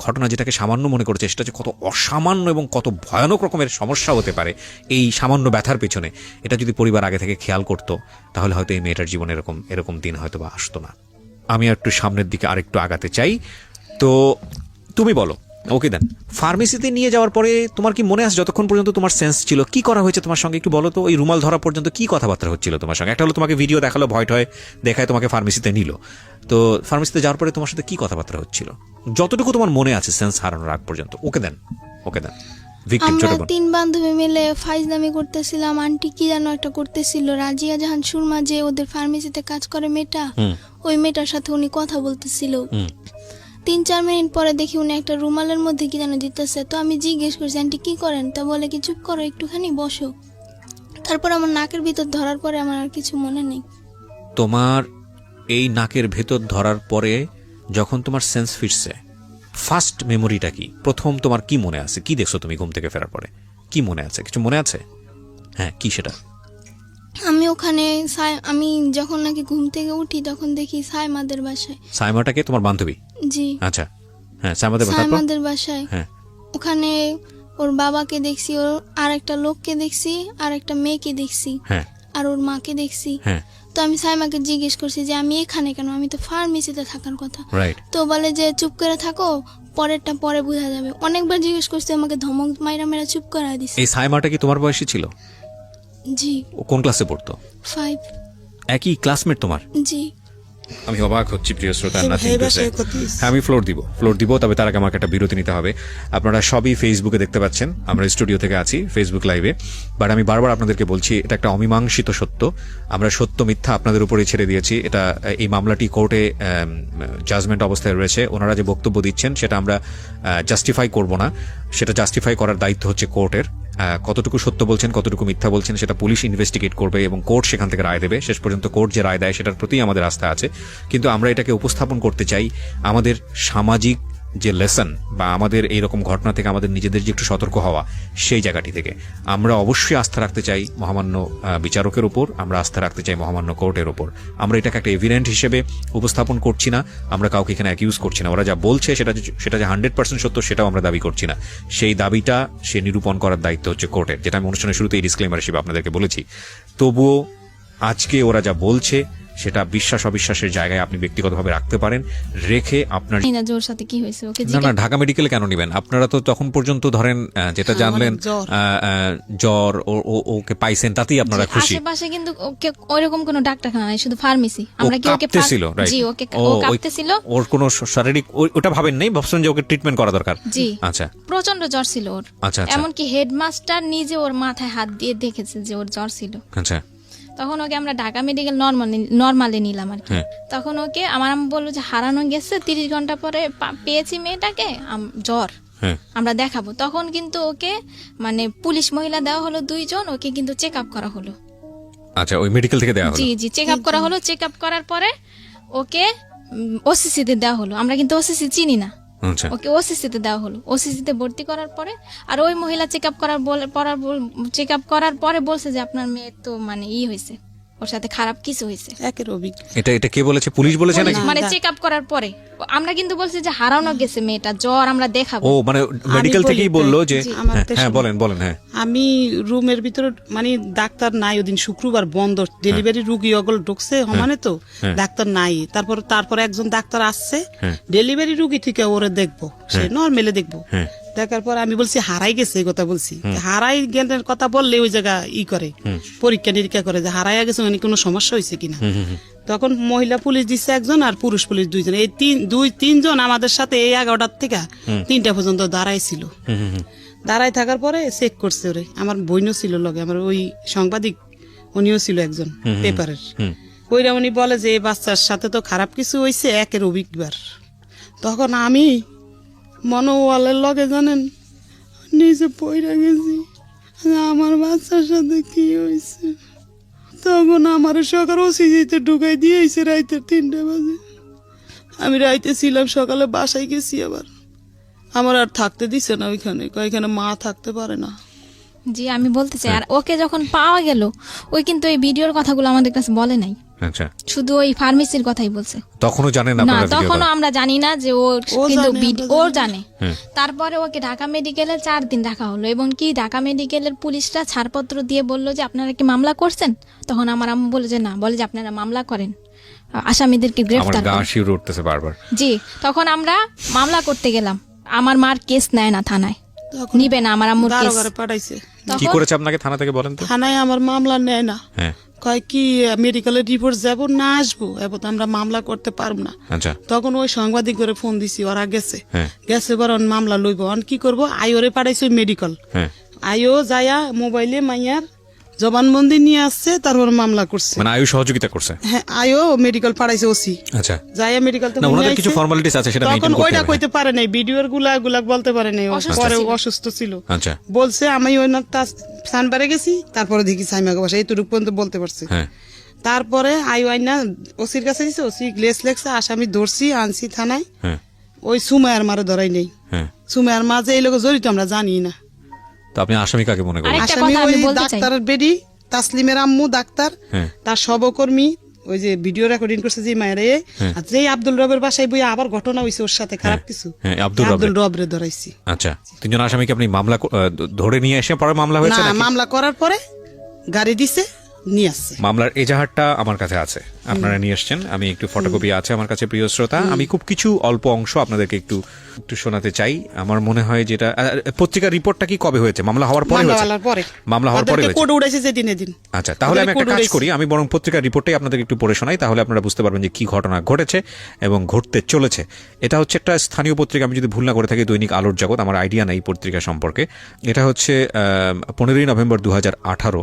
ঘটনা, যেটাকে সামান্য মনে করছে, সেটা যে কত অসামান্য এবং কত ভয়ানক রকমের সমস্যা হতে পারে এই সামান্য ব্যথার পেছনে, এটা যদি পরিবার আগে থেকে খেয়াল করতো তাহলে হয়তো এই মেয়েটার জীবনে এরকম দিন হয়তো বা আসতো না। আমি একটু সামনের দিকে আরেকটু আগাতে চাই। তো তুমি বলো, ওকে দেন, ফার্মেসিতে নিয়ে যাওয়ার পরে তোমার কি মনে আছে যতক্ষণ পর্যন্ত তোমার সেন্স ছিল কি করা হয়েছে তোমার সঙ্গে একটু বলো তো? ওই রুমাল ধরা পর্যন্ত কি কথাবার্তা হচ্ছিল তোমার সঙ্গে? একটা হলো তোমাকে ভিডিও দেখালো, ভয় টয় দেখায় তোমাকে ফার্মেসিতে নিল, তো ফার্মেসিতে যাওয়ার পরে তোমার সাথে কি কথাবার্তা হচ্ছিল যতটুকু তোমার মনে আছে সেন্স হারানোর আগ পর্যন্ত? ওকে দেন, ওকে দেন। আমরা 3 বান্ধবী মিলে ফাইজলামি করতেছিলাম। আন্টি কি যেন একটা করতেছিল, রাজিয়া জাহান সুরমা, যে ওদের ফার্মেসিতে কাজ করে মেয়েটা, ওই মেয়েটার সাথে উনি কথা বলতেছিল। 3-4 মিনিট পরে দেখি উনি একটা রুমালের মধ্যে কি যেন দিতেছে। তো আমি জিজ্ঞেস করছি আন্টি কি করেন, তা বলে কি চুপ করো একটুখানি বসো। তারপর আমার নাকের ভিতর ধরার পরে আমার আর কিছু মনে নেই। তোমার এই নাকের ভেতর ধরার পরে যখন তোমার সেন্স ফিরছে, ফার্স্ট মেমোরিটা কি? প্রথম তোমার কি মনে আছে? কি দেখছো তুমি ঘুম থেকে ফেরার পরে? কি মনে আছে? কিছু মনে আছে? হ্যাঁ, কি সেটা? আমি ওখানে আমি যখন নাকি ঘুম থেকে উঠি তখন দেখি সাইমাদের বাসায়। সাইমাটাকে তোমার বান্ধবী? জি। আচ্ছা, হ্যাঁ, সাইমাদের বাসায়। হ্যাঁ, ওখানে ওর বাবাকে দেখছি, ওর আর একটা লোককে দেখছি, আর একটা মেয়েকে দেখছি, হ্যাঁ, আর ওর মাকে দেখছি। হ্যাঁ। তো আমি সাইমাকে জিজ্ঞেস করছি যে আমি এখানে কেন, আমি তো ফার্মেসিতে থাকার কথা। রাইট। তো বলে যে চুপ করে থাকো, পরেরটা পরে বোঝা যাবে। অনেকবার জিজ্ঞেস করছি, আমাকে ধমক মাইরা চুপ করা দিছে। এই সাইমাটা কি তোমার বয়সী ছিল? জি। ও কোন ক্লাসে পড়তো? 5। একই ক্লাসমেট তোমার? জি। আমি অবাক হচ্ছি প্রিয় শ্রোতা, নাথিং টু সে। আমি ফ্লোর দিব, তবে তার আগে আমাকে একটা বিরতি নিতে হবে। আপনারা সবই ফেসবুকে দেখতে পাচ্ছেন, আমরা স্টুডিও থেকে আছি ফেসবুক লাইভে। বাট আমি বারবার আপনাদেরকে বলছি, এটা একটা অমীমাংসিত সত্য। আমরা সত্য মিথ্যা আপনাদের উপরে ছেড়ে দিয়েছি। এটা এই মামলাটি কোর্টে জাজমেন্ট অবস্থায় রয়েছে। ওনারা যে বক্তব্য দিচ্ছেন সেটা আমরা জাস্টিফাই করব না, সেটা জাস্টিফাই করার দায়িত্ব হচ্ছে কোর্টের। কতটুকু সত্য বলছেন, কতটুকু মিথ্যা বলছেন সেটা পুলিশ ইনভেস্টিগেট করবে এবং কোর্ট সেখান থেকে রায় দেবে। শেষ পর্যন্ত কোর্ট যে রায় দেয় সেটার প্রতি আমাদের আস্থা আছে। কিন্তু আমরা এটাকে উপস্থাপন করতে চাই আমাদের সামাজিক যে লেসন বা আমাদের এইরকম ঘটনা থেকে আমাদের নিজেদের যে একটু সতর্ক হওয়া, সেই জায়গাটি থেকে আমরা অবশ্যই আস্থা রাখতে চাই মহামান্য বিচারকের উপর, আমরা আস্থা রাখতে চাই মহামান্য কোর্টের উপর। আমরা এটাকে একটা এভিডেন্ট হিসেবে উপস্থাপন করছি না, আমরা কাউকে এখানে অ্যাকিউজ করছি না। ওরা যা বলছে সেটা যে 100% সত্য সেটাও আমরা দাবি করছি না। সেই দাবিটা সে নিরূপণ করার দায়িত্ব হচ্ছে কোর্টের, যেটা আমি অনুষ্ঠানের শুরুতে এই ডিসক্লেমার হিসেবে আপনাদেরকে বলেছি। তবুও আজকে ওরা যা বলছে সেটা বিশ্বাস অবিশ্বাসের জায়গায় আপনি ব্যক্তিগতভাবে রাখতে পারেন, রেখে আপনার ওর সাথে কি হয়েছে ওকে না ঢাকা মেডিকেলে কেন নেবেন আপনারা? তো তখন পর্যন্ত ধরেন যেটা জানলেন জ্বর, ওকে পাইছেন, তাতেই আপনারা খুশি। আশেপাশে কিন্তু ওকে ওইরকম কোনো ডাক্তারখানা নাই, শুধু ফার্মেসি। আমরা কি ওকে কাঁপতেছিল? রাইট। জি, ওকে ও কাঁপতেছিল। ওর কোনো শারীরিক ওটা ভাবেন নাই, ভাবছেন যে ওকে ট্রিটমেন্ট করা দরকার? জি। আচ্ছা, প্রচন্ড জ্বর ছিল ওর। আচ্ছা, এমনকি হেডমাস্টার নিজে ওর মাথায় হাত দিয়ে দেখেছে যে ওর জ্বর ছিল। আচ্ছা। তখন ওকে আমরা ঢাকা মেডিকেল নর্মালে নিলাম আর কি। তখন ওকে আমার আম্মু বললো যে হারানো গেছে, 30 ঘন্টা পরে পেয়েছি মেয়েটাকে, জ্বর, আমরা দেখাবো। তখন কিন্তু ওকে মানে পুলিশ মহিলা দেওয়া হলো 2 জন, ওকে কিন্তু চেক আপ করা হলো। আচ্ছা, ওই মেডিকেল থেকে দেওয়া হলো? জি জি, চেক আপ করা হলো। চেক আপ করার পরে ওকে ওসিসিতে দেওয়া হলো, আমরা কিন্তু ওসিসি চিনি না, আচ্ছা ওকে ওসিসিতে দেওয়া হলো। ওসিসিতে ভর্তি করার পরে আর ওই মহিলা চেক আপ করার পরে বলছে যে আপনার মেয়ের তো মানে হয়েছে, ওর সাথে খারাপ কিছু হয়েছে। একের অভিজ্ঞ এটা কে বলেছে? পুলিশ বলেছে নাকি? মানে চেক আপ করার পরে আমরা কিন্তু বলছি যে হারানো গেছে মেয়েটা, জ্বর আমরা দেখাবো। ও মানে মেডিকেল বলি থেকেই বললো যে আমার হ্যাঁ বলেন হ্যাঁ আমি রুমের ভিতরে মানে ডাক্তার নাই, ওদিন শুক্রবার বন্ধ, ডেলিভারি রুগী অগল ঢুকছে সমানে তো ডাক্তার নাই। তারপর একজন ডাক্তার আসছে, ডেলিভারি রুগী থেকে ওরে দেখবো, সে নর্মালি দেখবো। দেখার পর আমি বলছি হারাই গেছে, এই কথা বলছি। হারাই গেলের কথা বললে ওই জায়গা করে পরীক্ষা নিরীক্ষা করে যে হারাইয়া গেছে মানে কোনো সমস্যা হয়েছে কিনা। তখন মহিলা পুলিশ দিচ্ছে একজন আর পুরুষ পুলিশ দুইজন, এই তিনজন আমাদের সাথে এই 11টার থেকে 3টা পর্যন্ত দাঁড়াইছিল। দাঁড়াই থাকার পরে চেক করছে ওরে, আমার বোনও ছিল লগে, আমার ওই সাংবাদিক উনিও ছিল একজন পেপারের। ওইরা উনি বলে যে এই বাচ্চার সাথে তো খারাপ কিছু হয়েছে, একের অভিজ্ঞবার। তখন আমি মনোওয়ালের লগে জানেন নিজে পইরা গেছি আমার বাচ্চার সাথে কি হয়েছে। তখন আমার সকাল ওসিজিতে ঢুকাই দিয়েছে রাইতে 3টা বাজে। আমি রাইতে ছিলাম, সকালে বাসায় গেছি, আবার আমার আর থাকতে দিছে না ওইখানে, এখানে মা থাকতে পারে না। জি আমি বলতে চাই, আর ওকে যখন পাওয়া গেল ওই কিন্তু এই ভিডিওর কথাগুলো আমাদের কাছে বলে নাই, আচ্ছা শুধু ওই ফার্মেসির কথাই বলছে। তখনও জানেন না, আপনারা? তখনও আমরা জানি না যে ও কিন্তু ও জানে। হ্যাঁ। তারপরে ওকে ঢাকা মেডিকেলে 4 দিন রাখা হলো, এবং কি ঢাকা মেডিকেলের পুলিশরা ছাড়পত্র দিয়ে বললো যে আপনারা কি মামলা করছেন? তখন আমার আম্মু বলে যে না, বলে যে আপনারা মামলা করেন, আসামিদেরকে আমার গ্রেফতার গা করেন। শিউরে উঠতেছে বারবার। জি, তখন আমরা মামলা করতে গেলাম, আমার মার কেস নেয় না থানায়, নিবে না আমার আম্মুর কেস। দারোগারে পাঠাইছে। কি করেছে আপনাকে থানা থেকে বলেন তো? থানায় আমার মামলা নেয় না, হ্যাঁ কয় কি মেডিকেলের রিপোর্ট যাব না আসবো, এবার আমরা মামলা করতে পারবো না। আচ্ছা তখন ওই সাংবাদিক করে ফোন দিছি, ওরা গেছে, হ্যাঁ গেছে এবার মামলা লইব। কি করবো, আইওরে পাঠাইছে মেডিকেল, হ্যাঁ আইও যায়া মোবাইলে মাইয়ার জবানবন্দি নিয়ে আসছে, তারপর মামলা করছে। মানে আয়ু সহযোগিতা করছে? হ্যাঁ, আইও মেডিকেল পাঠাইছে ওসি, আচ্ছা যায়া মেডিকেল না ওনাদের কিছু ফর্মালিটিস আছে সেটা মেইনটেইন করতে হবে। ওইটা কইতে পারে নাই, ভিডিওর গুলা বলতে পারে নাই, পরে অসুস্থ ছিল। আচ্ছা বলছে আমি ওই না সানবারে গেছি, তারপরে দেখি সাইমাকে বাসা, এইটুকু পর্যন্ত বলতে পারছে। হ্যাঁ তারপরে আইনা ওসির কাছে দিছে, ওসি গ্লেস লেখছে, আসামি ধরছি আনছি থানায়। হ্যাঁ ওই সুমায়ার মারে ধরাই নেই, হ্যাঁ সুমায়ার মাঝে এই লোক জড়িত আমরা জানি না। তো আপনি আসামি কাকে মনে করেন? আরেকটা আসামি কথা আমি ওই বলতে চাই। ডাক্তারের বেডি, তাসলিমের আম্মু ডাক্তার, হ্যাঁ তার সহকর্মী, ওই যে ভিডিও রেকর্ডিং করছে যে মায়ের, আর যে আব্দুল রবের বাসায় বই আবার ঘটনা হয়েছে ওর সাথে খারাপ কিছু, হ্যাঁ, আব্দুল রবরে ধরাইছি। আচ্ছা, তিনজন আসামিকে আপনি মামলা ধরে নিয়ে এসে পরে মামলা হয়েছে না, নাকি? মামলা করার পরে গাড়ি দিছে, নিয়ে আসছে। মামলার এজাহারটা আমার কাছে আছে, আপনারা নিয়ে এসছেন, আমি একটু ফটোকপি আছে আমার কাছে। প্রিয় শ্রোতা, আমি খুব কিছু অল্প অংশ আপনাদেরকে একটু শোনাতে চাই। আমার মনে হয় যেটা পত্রিকার রিপোর্টটা কি কবে হয়েছে? মামলা হওয়ার পরে হয়েছে? মামলা হওয়ার পরে হয়েছে। কোড উড়াইছে যেদিন এদিন। আচ্ছা, তাহলে আমি একটা কাজ করি, আমি বরং পত্রিকার রিপোর্টটাই আপনাদের একটু পড়ে শোনাই, তাহলে আপনারা বুঝতে পারবেন যে কি ঘটনা ঘটেছে এবং ঘটতে চলেছে। এটা হচ্ছে একটা স্থানীয় পত্রিকা, আমি যদি ভুল না করে থাকি দৈনিক আলোর জগৎ, আমার আইডিয়া নেই পত্রিকা সম্পর্কে। এটা হচ্ছে 15ই নভেম্বর 2018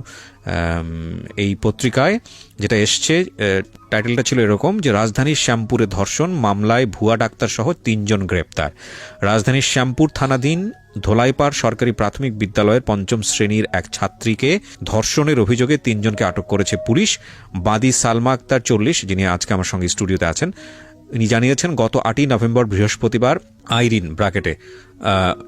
এই পত্রিকায় যেটা এসছে, টাইটেলটা ছিল এরকম যে রাজধানীর শ্যামপুরে ধর্ষণ মামলায় ভুয়া ডাক্তার সহ 3 জন গ্রেপ্তার। রাজধানীর শ্যামপুর থানাধীন ধোলাইপাড় সরকারি প্রাথমিক বিদ্যালয়ের 5ম শ্রেণীর এক ছাত্রীকে ধর্ষণের অভিযোগে 3 জনকে আটক করেছে পুলিশ। বাদী সালমা আক্তার 40, যিনি আজকে আমার সঙ্গে স্টুডিওতে আছেন, তিনি জানিয়েছেন গত 8ই নভেম্বর বৃহস্পতিবার আইরিন ব্র্যাকেটে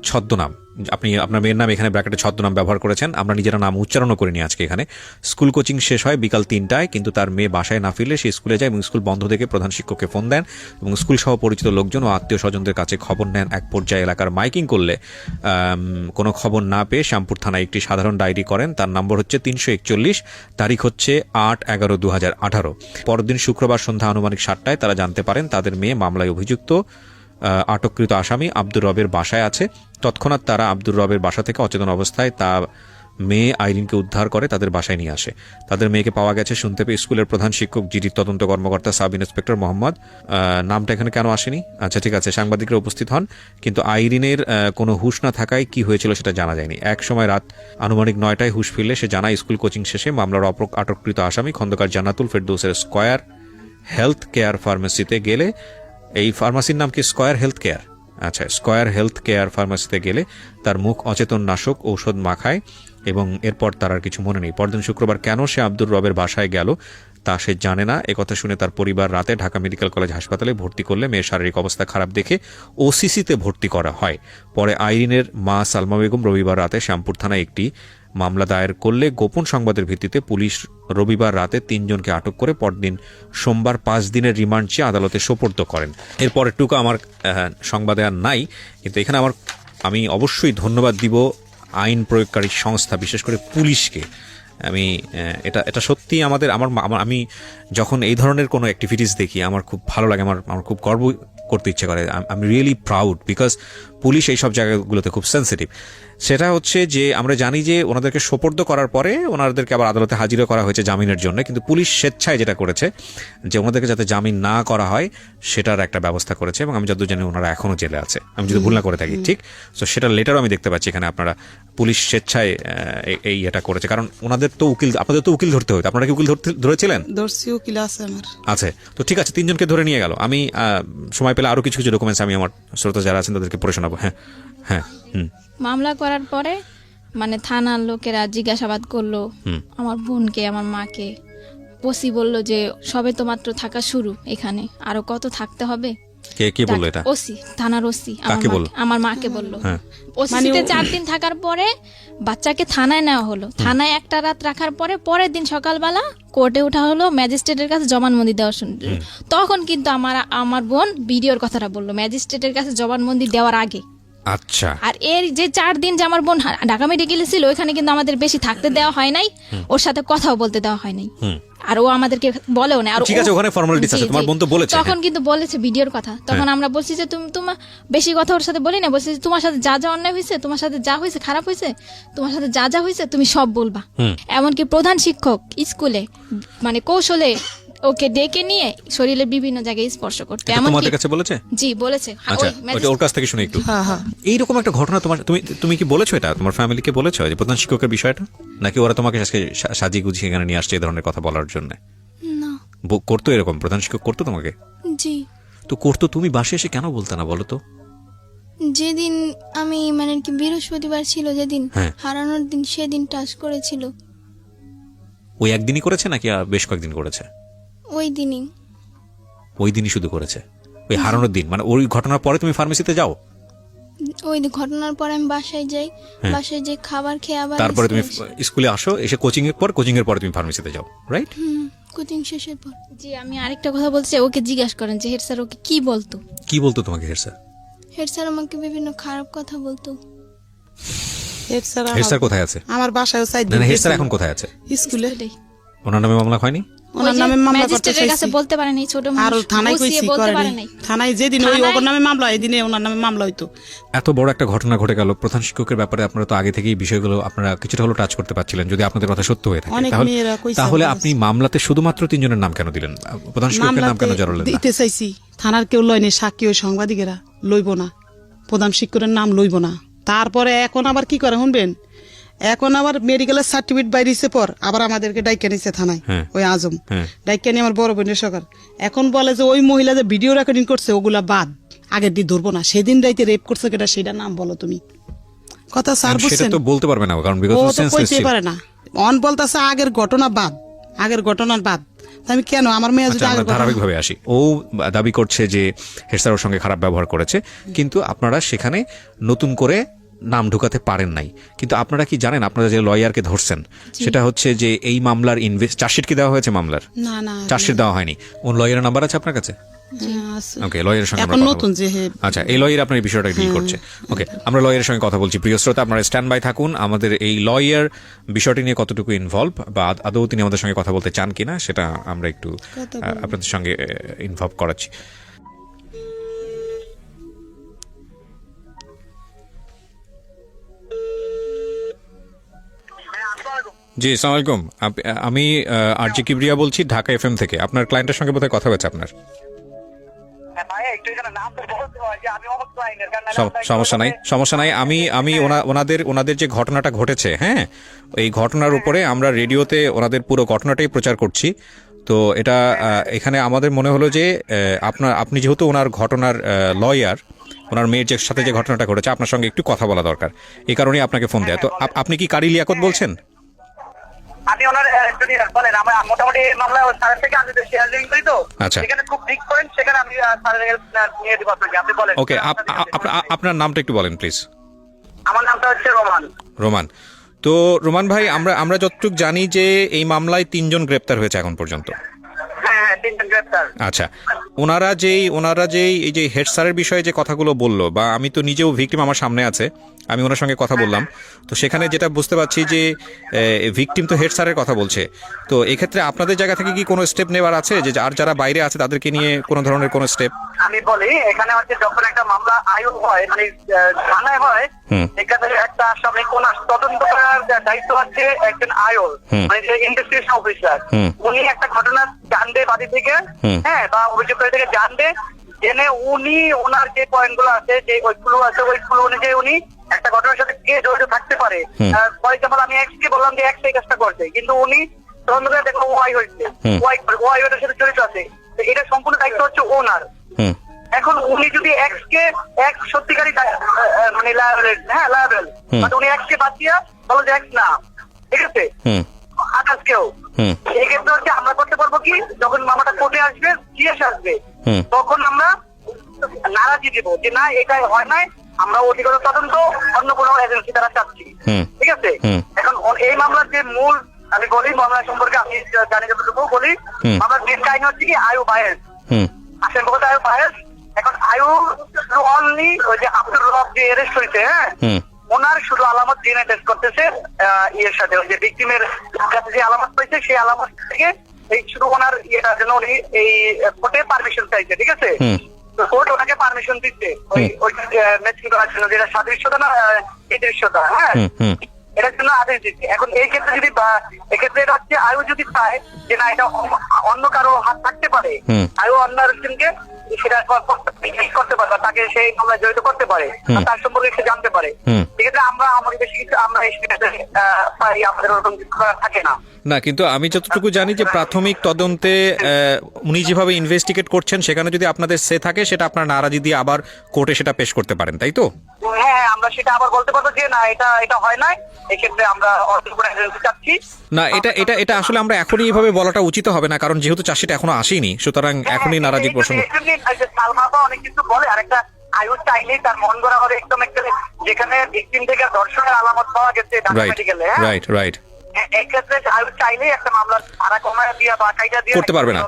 ছদ্মনাম, আপনি আপনার মেয়ের নাম এখানে ব্র্যাকেটে ছদ্মনাম ব্যবহার করেছেন, আমরা নিজেরা নাম উচ্চারণও করিনি আজকে এখানে। স্কুল কোচিং শেষ হয় বিকাল 3টায়, কিন্তু তার মেয়ে বাসায় না ফিরলে সে স্কুলে যায় এবং স্কুল বন্ধ দেখে প্রধান শিক্ষককে ফোন দেন এবং স্কুল সহ পরিচিত লোকজন ও আত্মীয় স্বজনদের কাছে খবর নেন। এক পর্যায়ে এলাকার মাইকিং করলে কোনো খবর না পেয়ে শ্যামপুর থানায় একটি সাধারণ ডায়েরি করেন, তার নম্বর হচ্ছে 341, তারিখ হচ্ছে 8/11/2018। পরদিন শুক্রবার সন্ধ্যা আনুমানিক 7টায় তারা জানতে পারেন তাদের মেয়ে মামলায় অভিযুক্ত আটককৃত আসামি আব্দুর রবের বাসায় আছে। তৎক্ষণাৎ তারা আব্দুর রবের বাসা থেকে অচেতন অবস্থায় তার মেয়ে আইরিনকে উদ্ধার করে তাদের বাসায় নিয়ে আসে। তাদের মেয়েকে পাওয়া গেছে শুনতে পেয়ে স্কুলের প্রধান শিক্ষক, জিডির তদন্ত কর্মকর্তা সাব ইন্সপেক্টর মোহাম্মদ, নামটা এখানে কেন আসেনি, আচ্ছা ঠিক আছে, সাংবাদিকরা উপস্থিত হন, কিন্তু আইরিনের কোনো হুঁশ না থাকায় কি হয়েছিল সেটা জানা যায়নি। এক সময় রাত আনুমানিক 9টায় হুঁশ ফিরলে সে জানায় স্কুল কোচিং শেষে মামলার আটককৃত আসামি খন্দকার জান্নাতুল ফেরদৌসের স্কয়ার হেলথ কেয়ার ফার্মেসিতে গেলে, এই ফার্মাসির নাম কি স্কয়ার হেলথ কেয়ার, আচ্ছা স্কয়ার হেলথ কেয়ার ফার্মাসিতে গেলে তার মুখ অচেতন নাশক ঔষধ মাখায় এবং এরপর তার আর কিছু মনে নেই। পরদিন শুক্রবার কেন সে আব্দুর রবের বাসায় গেল তা সে জানে না। একথা শুনে তার পরিবার রাতে ঢাকা মেডিকেল কলেজ হাসপাতালে ভর্তি করলে মেয়ের শারীরিক অবস্থা খারাপ দেখে ওসিসিতে ভর্তি করা হয়। পরে আইরিনের মা সালমা বেগম রবিবার রাতে শ্যামপুর থানায় একটি মামলা দায়ের করলে গোপন সংবাদের ভিত্তিতে পুলিশ রবিবার রাতে 3 জনকে আটক করে পরদিন সোমবার 5 দিনের রিমান্ড চেয়ে আদালতে সোপর্দ করেন। এরপরের টুকু আমার সংবাদে আর নাই, কিন্তু এখানে আমি অবশ্যই ধন্যবাদ দিব আইন প্রয়োগকারী সংস্থা, বিশেষ করে পুলিশকে। আমি এটা সত্যি আমি যখন এই ধরনের কোনো অ্যাক্টিভিটিস দেখি আমার খুব ভালো লাগে, আমার খুব গর্ব করতে ইচ্ছে করে। I am really proud because police এই সব জায়গাগুলোতে খুব সেন্সিটিভ। সেটা হচ্ছে যে আমরা জানি যে ওনাদেরকে সোপর্দ করার পরে ওনাদেরকে আবার আদালতে হাজিরও করা হয়েছে জামিনের জন্য, কিন্তু পুলিশ স্বেচ্ছায় যেটা করেছে যে ওনাদেরকে যাতে জামিন না করা হয় সেটার একটা ব্যবস্থা করেছে, এবং আমি যতদূর জানি ওনারা এখনো জেলে আছে, আমি যদি ভুল না করে থাকি। ঠিক, তো সেটার লেটারও আমি দেখতে পাচ্ছি এখানে আপনারা পুলিশ স্বেচ্ছায় এই এটা করেছে। কারণ ওনাদের তো আপনাদের তো উকিল ধরতে হতো, আপনারা কি উকিল ধরেছিলেন? দর্শি উকিল আছে আমার আছে। তো ঠিক আছে, 3 জনকে ধরে নিয়ে গেল। আমি সময় পেলে আরো কিছু ডকুমেন্টস আমি আমার শ্রোতা যারা আছেন তাদেরকে পড়ে শোনাবো। হ্যাঁ। মামলা করার পরে মানে থানার লোকেরা জিজ্ঞাসাবাদ করলো আমার বোনকে, আমার মাকে। ওসি বললো যে সবে তো মাত্র থাকা শুরু, এখানে আরো কত থাকতে হবে। কে বললো এটা? ওসি, থানার ওসি আমার মাকে বললো। হ্যাঁ। ওসিতে 4 দিন থাকার পরে বাচ্চাকে থানায় নেওয়া হলো। থানায় একটা রাত রাখার পরে পরের দিন সকালবেলা কোর্টে ওঠা হলো ম্যাজিস্ট্রেটের কাছে জবানবন্দি দেওয়ার জন্য। তখন কিন্তু আমার বোন ভিডিওর কথাটা বললো ম্যাজিস্ট্রেটের কাছে জবানবন্দি দেওয়ার আগে। আচ্ছা। আর এর যে 4 দিন যে আমার বোন ঢাকা মেডিকেলে ছিল ওইখানে কিন্তু আমাদের বেশি থাকতে দেওয়া হয় নাই, ওর সাথে কথাও বলতে দেওয়া হয় নাই, আর ও আমাদেরকে বলেও না। আর ঠিক আছে, ওখানে ফর্মালিটিস আছে, তোমার বোন তো বলেছে। তখন কিন্তু বলেছে ভিডিওর কথা। তখন আমরা বলছি যে তোমার বেশি কথা ওর সাথে বলি না, বলছি যে তোমার সাথে যা যা অন্যায় হয়েছে, তোমার সাথে যা হয়েছে খারাপ হয়েছে, তোমার সাথে যা যা হয়েছে তুমি সব বলবা। এমনকি প্রধান শিক্ষক স্কুলে মানে কৌশলে ওকে ডেকে নিয়ে শরীরের বিভিন্ন জায়গায় স্পর্শ করতে। তোমাদের কাছে বলেছে? জি বলেছে। আচ্ছা, ওর কাছ থেকে শুনে একটু। এইরকম একটা ঘটনা তুমি কি বলেছো এটা তোমার ফ্যামিলিকে বলেছো যে প্রধান শিক্ষকের বিষয়টা, নাকি ওরা তোমাকে আজকে সাজিয়ে গুছিয়ে এখানে নিয়ে আসছে এই ধরনের কথা বলার জন্য? না। করতো এরকম? প্রধান শিক্ষক করতো তোমাকে? জি। তো করতো, তুমি বাসায় এসে কেন বলতে না বলো তো? যেদিন আমি মানে কি বৃহস্পতিবার ছিল যেদিন হারানোর দিন, সেদিন টাচ করেছিল। ওই একদিনই করেছে নাকি বেশ কয়েকদিন করেছে? ওই দিনই শুধু করেছে, ওই হারানোর দিন। মানে ওই ঘটনার পরে তুমি ফার্মেসিতে যাও? ওই ঘটনার পরে আমি বাসায় যাই, বাসায় যে খাবার খেয়ে আবার তারপরে তুমি স্কুলে আসো, এসে কোচিং এর পরে তুমি ফার্মেসিতে যাও, রাইট? কোচিং শেষের পর। জি, আমি আরেকটা কথা বলছি, ওকে জিজ্ঞাসা করেন যে হেড স্যার ওকে কি বলতো তোমাকে হেড স্যার? হেড স্যার আমাকে বিভিন্ন খারাপ কথা বলতো। হেড স্যার কোথায় আছে? আমার বাসায় হেড স্যার এখন কোথায় আছে? স্কুলে। ওনার নামে মামলা হয়নি? ওনার নামে মামলা করতে ম্যাজিস্ট্রেটের কাছে বলতে পারে নাই, ছোট মানুষ। আর থানায় কইছি করে নাই। থানায় যেদিন ওর নামে মামলা, এই দিনে ওনার নামে মামলা হইতো। এত বড় একটা ঘটনা ঘটে গেল, প্রধান শিক্ষকের ব্যাপারে আপনারা তো আগে থেকেই বিষয়গুলো আপনারা কিছুটা হলো টাচ করতে পারছিলেন, যদি আপনাদের কথা সত্য হয়ে থাকে। তাহলে আপনি মামলাতে শুধুমাত্র 3 জনের নাম কেন দিলেন? প্রধান শিক্ষকের নাম কেন জড়ালেন না? দিতে চাইছি, থানার কেউ লয়নি, সাক্ষী ওই সাংবাদিকেরা লইব না, প্রধান শিক্ষকের নাম লইব না। তারপরে এখন আবার কি করে শুনবেন, এখন আবার মেডিকেলের সার্টিফিকেট বাইরেছে পর আবার আমাদেরকে ডাইকা নিছে থানায়, ওই আজম ডাইকা নিয়ে আমার বড় বোনের সরকার। এখন বলে যে ওই মহিলা যে ভিডিও রেকর্ডিং করছে ওগুলা বাদ, আগের দিন ধরবো না, সেদিন রাইতে রেপ করছে কেটা সেটা নাম বলো তুমি। কথা স্যার বুঝছেন? সেটা তো বলতে পারবে না, কারণ বিগত সেন্সেস ছিল। পারে না, অন বলতাছে আগের ঘটনা বাদ, আগের ঘটনার বাদ। আমি কেন আমার মেয়ে যদি ধারাবাহিকভাবে আসি, ও দাবি করছে যে হেড স্যার ওর সঙ্গে খারাপ ব্যবহার করেছে, কিন্তু আপনারা সেখানে নতুন করে নাম ঢুকাতে পারেন নাই। কিন্তু আপনারা কি জানেন, আপনারা যে লয়ারকে ধরছেন সেটা হচ্ছে যে এই মামলার চার্জশিট কি দেওয়া হয়েছে? মামলার চার্জশিট দেওয়া হয়নি। কোন লয়ারের নাম্বার আছে আপনার কাছে? ওকে, লয়ারের সঙ্গে আমরা নতুন যে আচ্ছা, এই লয়ার আপনার এই বিষয়টা ডিল করছে। ওকে, আমরা লয়ারের সঙ্গে কথা বলছি। প্রিয় শ্রোতা, আপনারা স্ট্যান্ড বাই থাকুন। আমাদের এই লয়ার বিষয়টি নিয়ে কতটুকু ইনভলভ বা আদৌ তিনি আমাদের সঙ্গে কথা বলতে চান কিনা সেটা আমরা একটু আপনাদের সঙ্গে ইনভলভ করাচ্ছি। জি, আসসালামু আলাইকুম। আমি আরজি কিবরিয়া বলছি ঢাকা এফএম থেকে। আপনার ক্লায়েন্টের সঙ্গে বোধহয় কথা হয়েছে আপনার। সমস্যা নাই। আমি ওনাদের যে ঘটনাটা ঘটেছে, হ্যাঁ, এই ঘটনার উপরে আমরা রেডিওতে ওনাদের পুরো ঘটনাটাই প্রচার করছি। তো এটা এখানে আমাদের মনে হলো যে আপনি যেহেতু ওনার ঘটনার লয়ার, ওনার মেয়ের সাথে যে ঘটনাটা ঘটেছে আপনার সঙ্গে একটু কথা বলা দরকার, এই কারণেই আপনাকে ফোন দেয়া। তো আপনি কি কারি লিয়াকত বলছেন? আমি ওনার যদি বলেন আমার মোটামুটি মামলা স্যারের থেকে আমি শেয়ারিং করি তো আচ্ছা। সেখানে খুব ঠিক পয়েন্ট, সেখানে আমি স্যারের নিয়ে দিব আপনাকে, আপনি বলেন। ওকে, আপনার নামটা একটু বলেন প্লিজ। আমার নামটা হচ্ছে রোমান। রোমান। তো রোমান ভাই, আমরা যতটুকু জানি যে এই মামলায় 3 জন গ্রেপ্তার হয়েছে এখন পর্যন্ত। হ্যাঁ, 3 জন গ্রেপ্তার। আচ্ছা, ওনারা যেই এই যে হেড স্যারের বিষয়ে যে কথাগুলো বললো, বা আমি তো নিজেও ভিকটিম আমার সামনে আছে, আমি ওনার সঙ্গে কথা বললাম, তো সেখানে যেটা বুঝতে পারছি যে ভিকটিম তো হেড স্যারের কথা বলছে। তো এক্ষেত্রে আপনাদের জায়গা থেকে কি কোনো স্টেপ নেওয়ার আছে, যে আর যারা বাইরে আছে তাদেরকে নিয়ে কোনো ধরনের কোনো স্টেপ? আমি বলি, এখানে হচ্ছে যখন একটা মামলা আয়ু হয়, মানে থানায় হয়, এখানে একটা আসামি কোন তদন্ত করার দায়িত্ব হচ্ছে একজন আয়ুর, মানে যে ইনভেস্টিগেশন অফিসার। উনি একটা ঘটনা জানবে বাদী থেকে, হ্যাঁ, বা অভিযোগকারী থেকে জানবে, জেনে উনি ওনার যে পয়েন্ট গুলো আছে, যে ওইগুলো আছে, ওইগুলো অনুযায়ী উনি একটা ঘটনার সাথে কে জড়িত থাকতে পারে। ফর এক্সাম্পল, আমি এক্স কে বললাম যে এক্স এই কাজটা করছে, কিন্তু উনি তদন্ত করে দেখলো ওয়াই হয়েছে, ওয়াই ওটার সাথে জড়িত আছে, তো এটা সম্পূর্ণ দায়িত্ব হচ্ছে ওনার। এখন উনি যদি এক্স কে এক্স সত্যিকারী মানে লায়াবেল, বাট উনি এক্স কে বাঁচিয়ে বলো যে এক্স না, ঠিক আছে, আকাশ কেউ, এই ক্ষেত্রে হচ্ছে আমরা করতে পারবো কি, যখন মামলাটা কোর্টে আসবে, জিএস আসবে, তখন আমরা নারাজি দিব যে না, এটা হয় নাই, আমরা অধিকতর তদন্ত অন্য কোনো এজেন্সি দ্বারা চাচ্ছি, ঠিক আছে। এখন এই মামলার যে মূল, আমি বলি মামলা সম্পর্কে আমি জানি যতটুকু বলি, মামলার মেন কাহিনী হচ্ছে কি আয়ু বায়াস, আসেন বলতে আয়ু বায়াস। এখন আয়ু অনলি ওই যে আব্দুর রব যে অ্যারেস্ট হয়েছে, হ্যাঁ, ওনার শুধু আলামত ডিএনএ টেস্ট করতেছে ইয়ের সাথে, ওই যে ভিকটিমের কাছে যে আলামত পেয়েছে সেই আলামত থেকে এই শুধু ওনার ইয়েটার জন্য উনি এই কোর্টে পারমিশন চাইছে, ঠিক আছে। তো কোর্ট ওনাকে পারমিশন দিচ্ছে ওই ম্যাচিং করার জন্য, যেটা সাদৃশ্যতা না এই দৃশ্যতা, হ্যাঁ, এটার জন্য আদেশ দিচ্ছে। এখন এই ক্ষেত্রে যদি এক্ষেত্রে এটা হচ্ছে আয়ু যদি চায় যে না, এটা অন্য কারো হাত থাকতে পারে, আয়ু অন্য আরেকজনকে সেটা করতে পারে, বা তাকে সেই মামলায় জড়িত করতে পারে, তার সম্পর্কে সে জানতে পারে, সেক্ষেত্রে আমরা আমাদের বেশি কিছু আমরা পাই, আমাদের ওরকম কিছু থাকে না। না, কিন্তু আমি যতটুকু জানি যে প্রাথমিক তদন্তে উনি যেভাবে ইনভেস্টিগেট করছেন, সেখানে যদি আপনাদের সে থাকে, সেটা আপনার নারাজি দিয়ে আবার কোর্টে সেটা পেশ করতে পারেন, তাই তো? হ্যাঁ, আমরা সেটা আবার বলতে পারবো যে না, এটা হয় নাই, এই ক্ষেত্রে আমরা চাচ্ছি না। এটা আসলে আমরা এখনই এইভাবে বলাটা উচিত হবে না, কারণ যেহেতু চাষিটা এখনো আসেনি, সুতরাং এখনই নারাজি পোষণ। সালমাপা অনেক কিছু বলে, আর একটা আয়ু চাইলেই তার মন গড়া হবে একদম একটা, যেখানে ভিকটিম থেকে ধর্ষণের আলামত পাওয়া গেছে মেডিকেলে, রাইট। এক্ষেত্রে আয়ু চাইলেই একটা মামলার ধারা কমায় দিয়া বা কাইটা দিয়ে করতে পারবে না,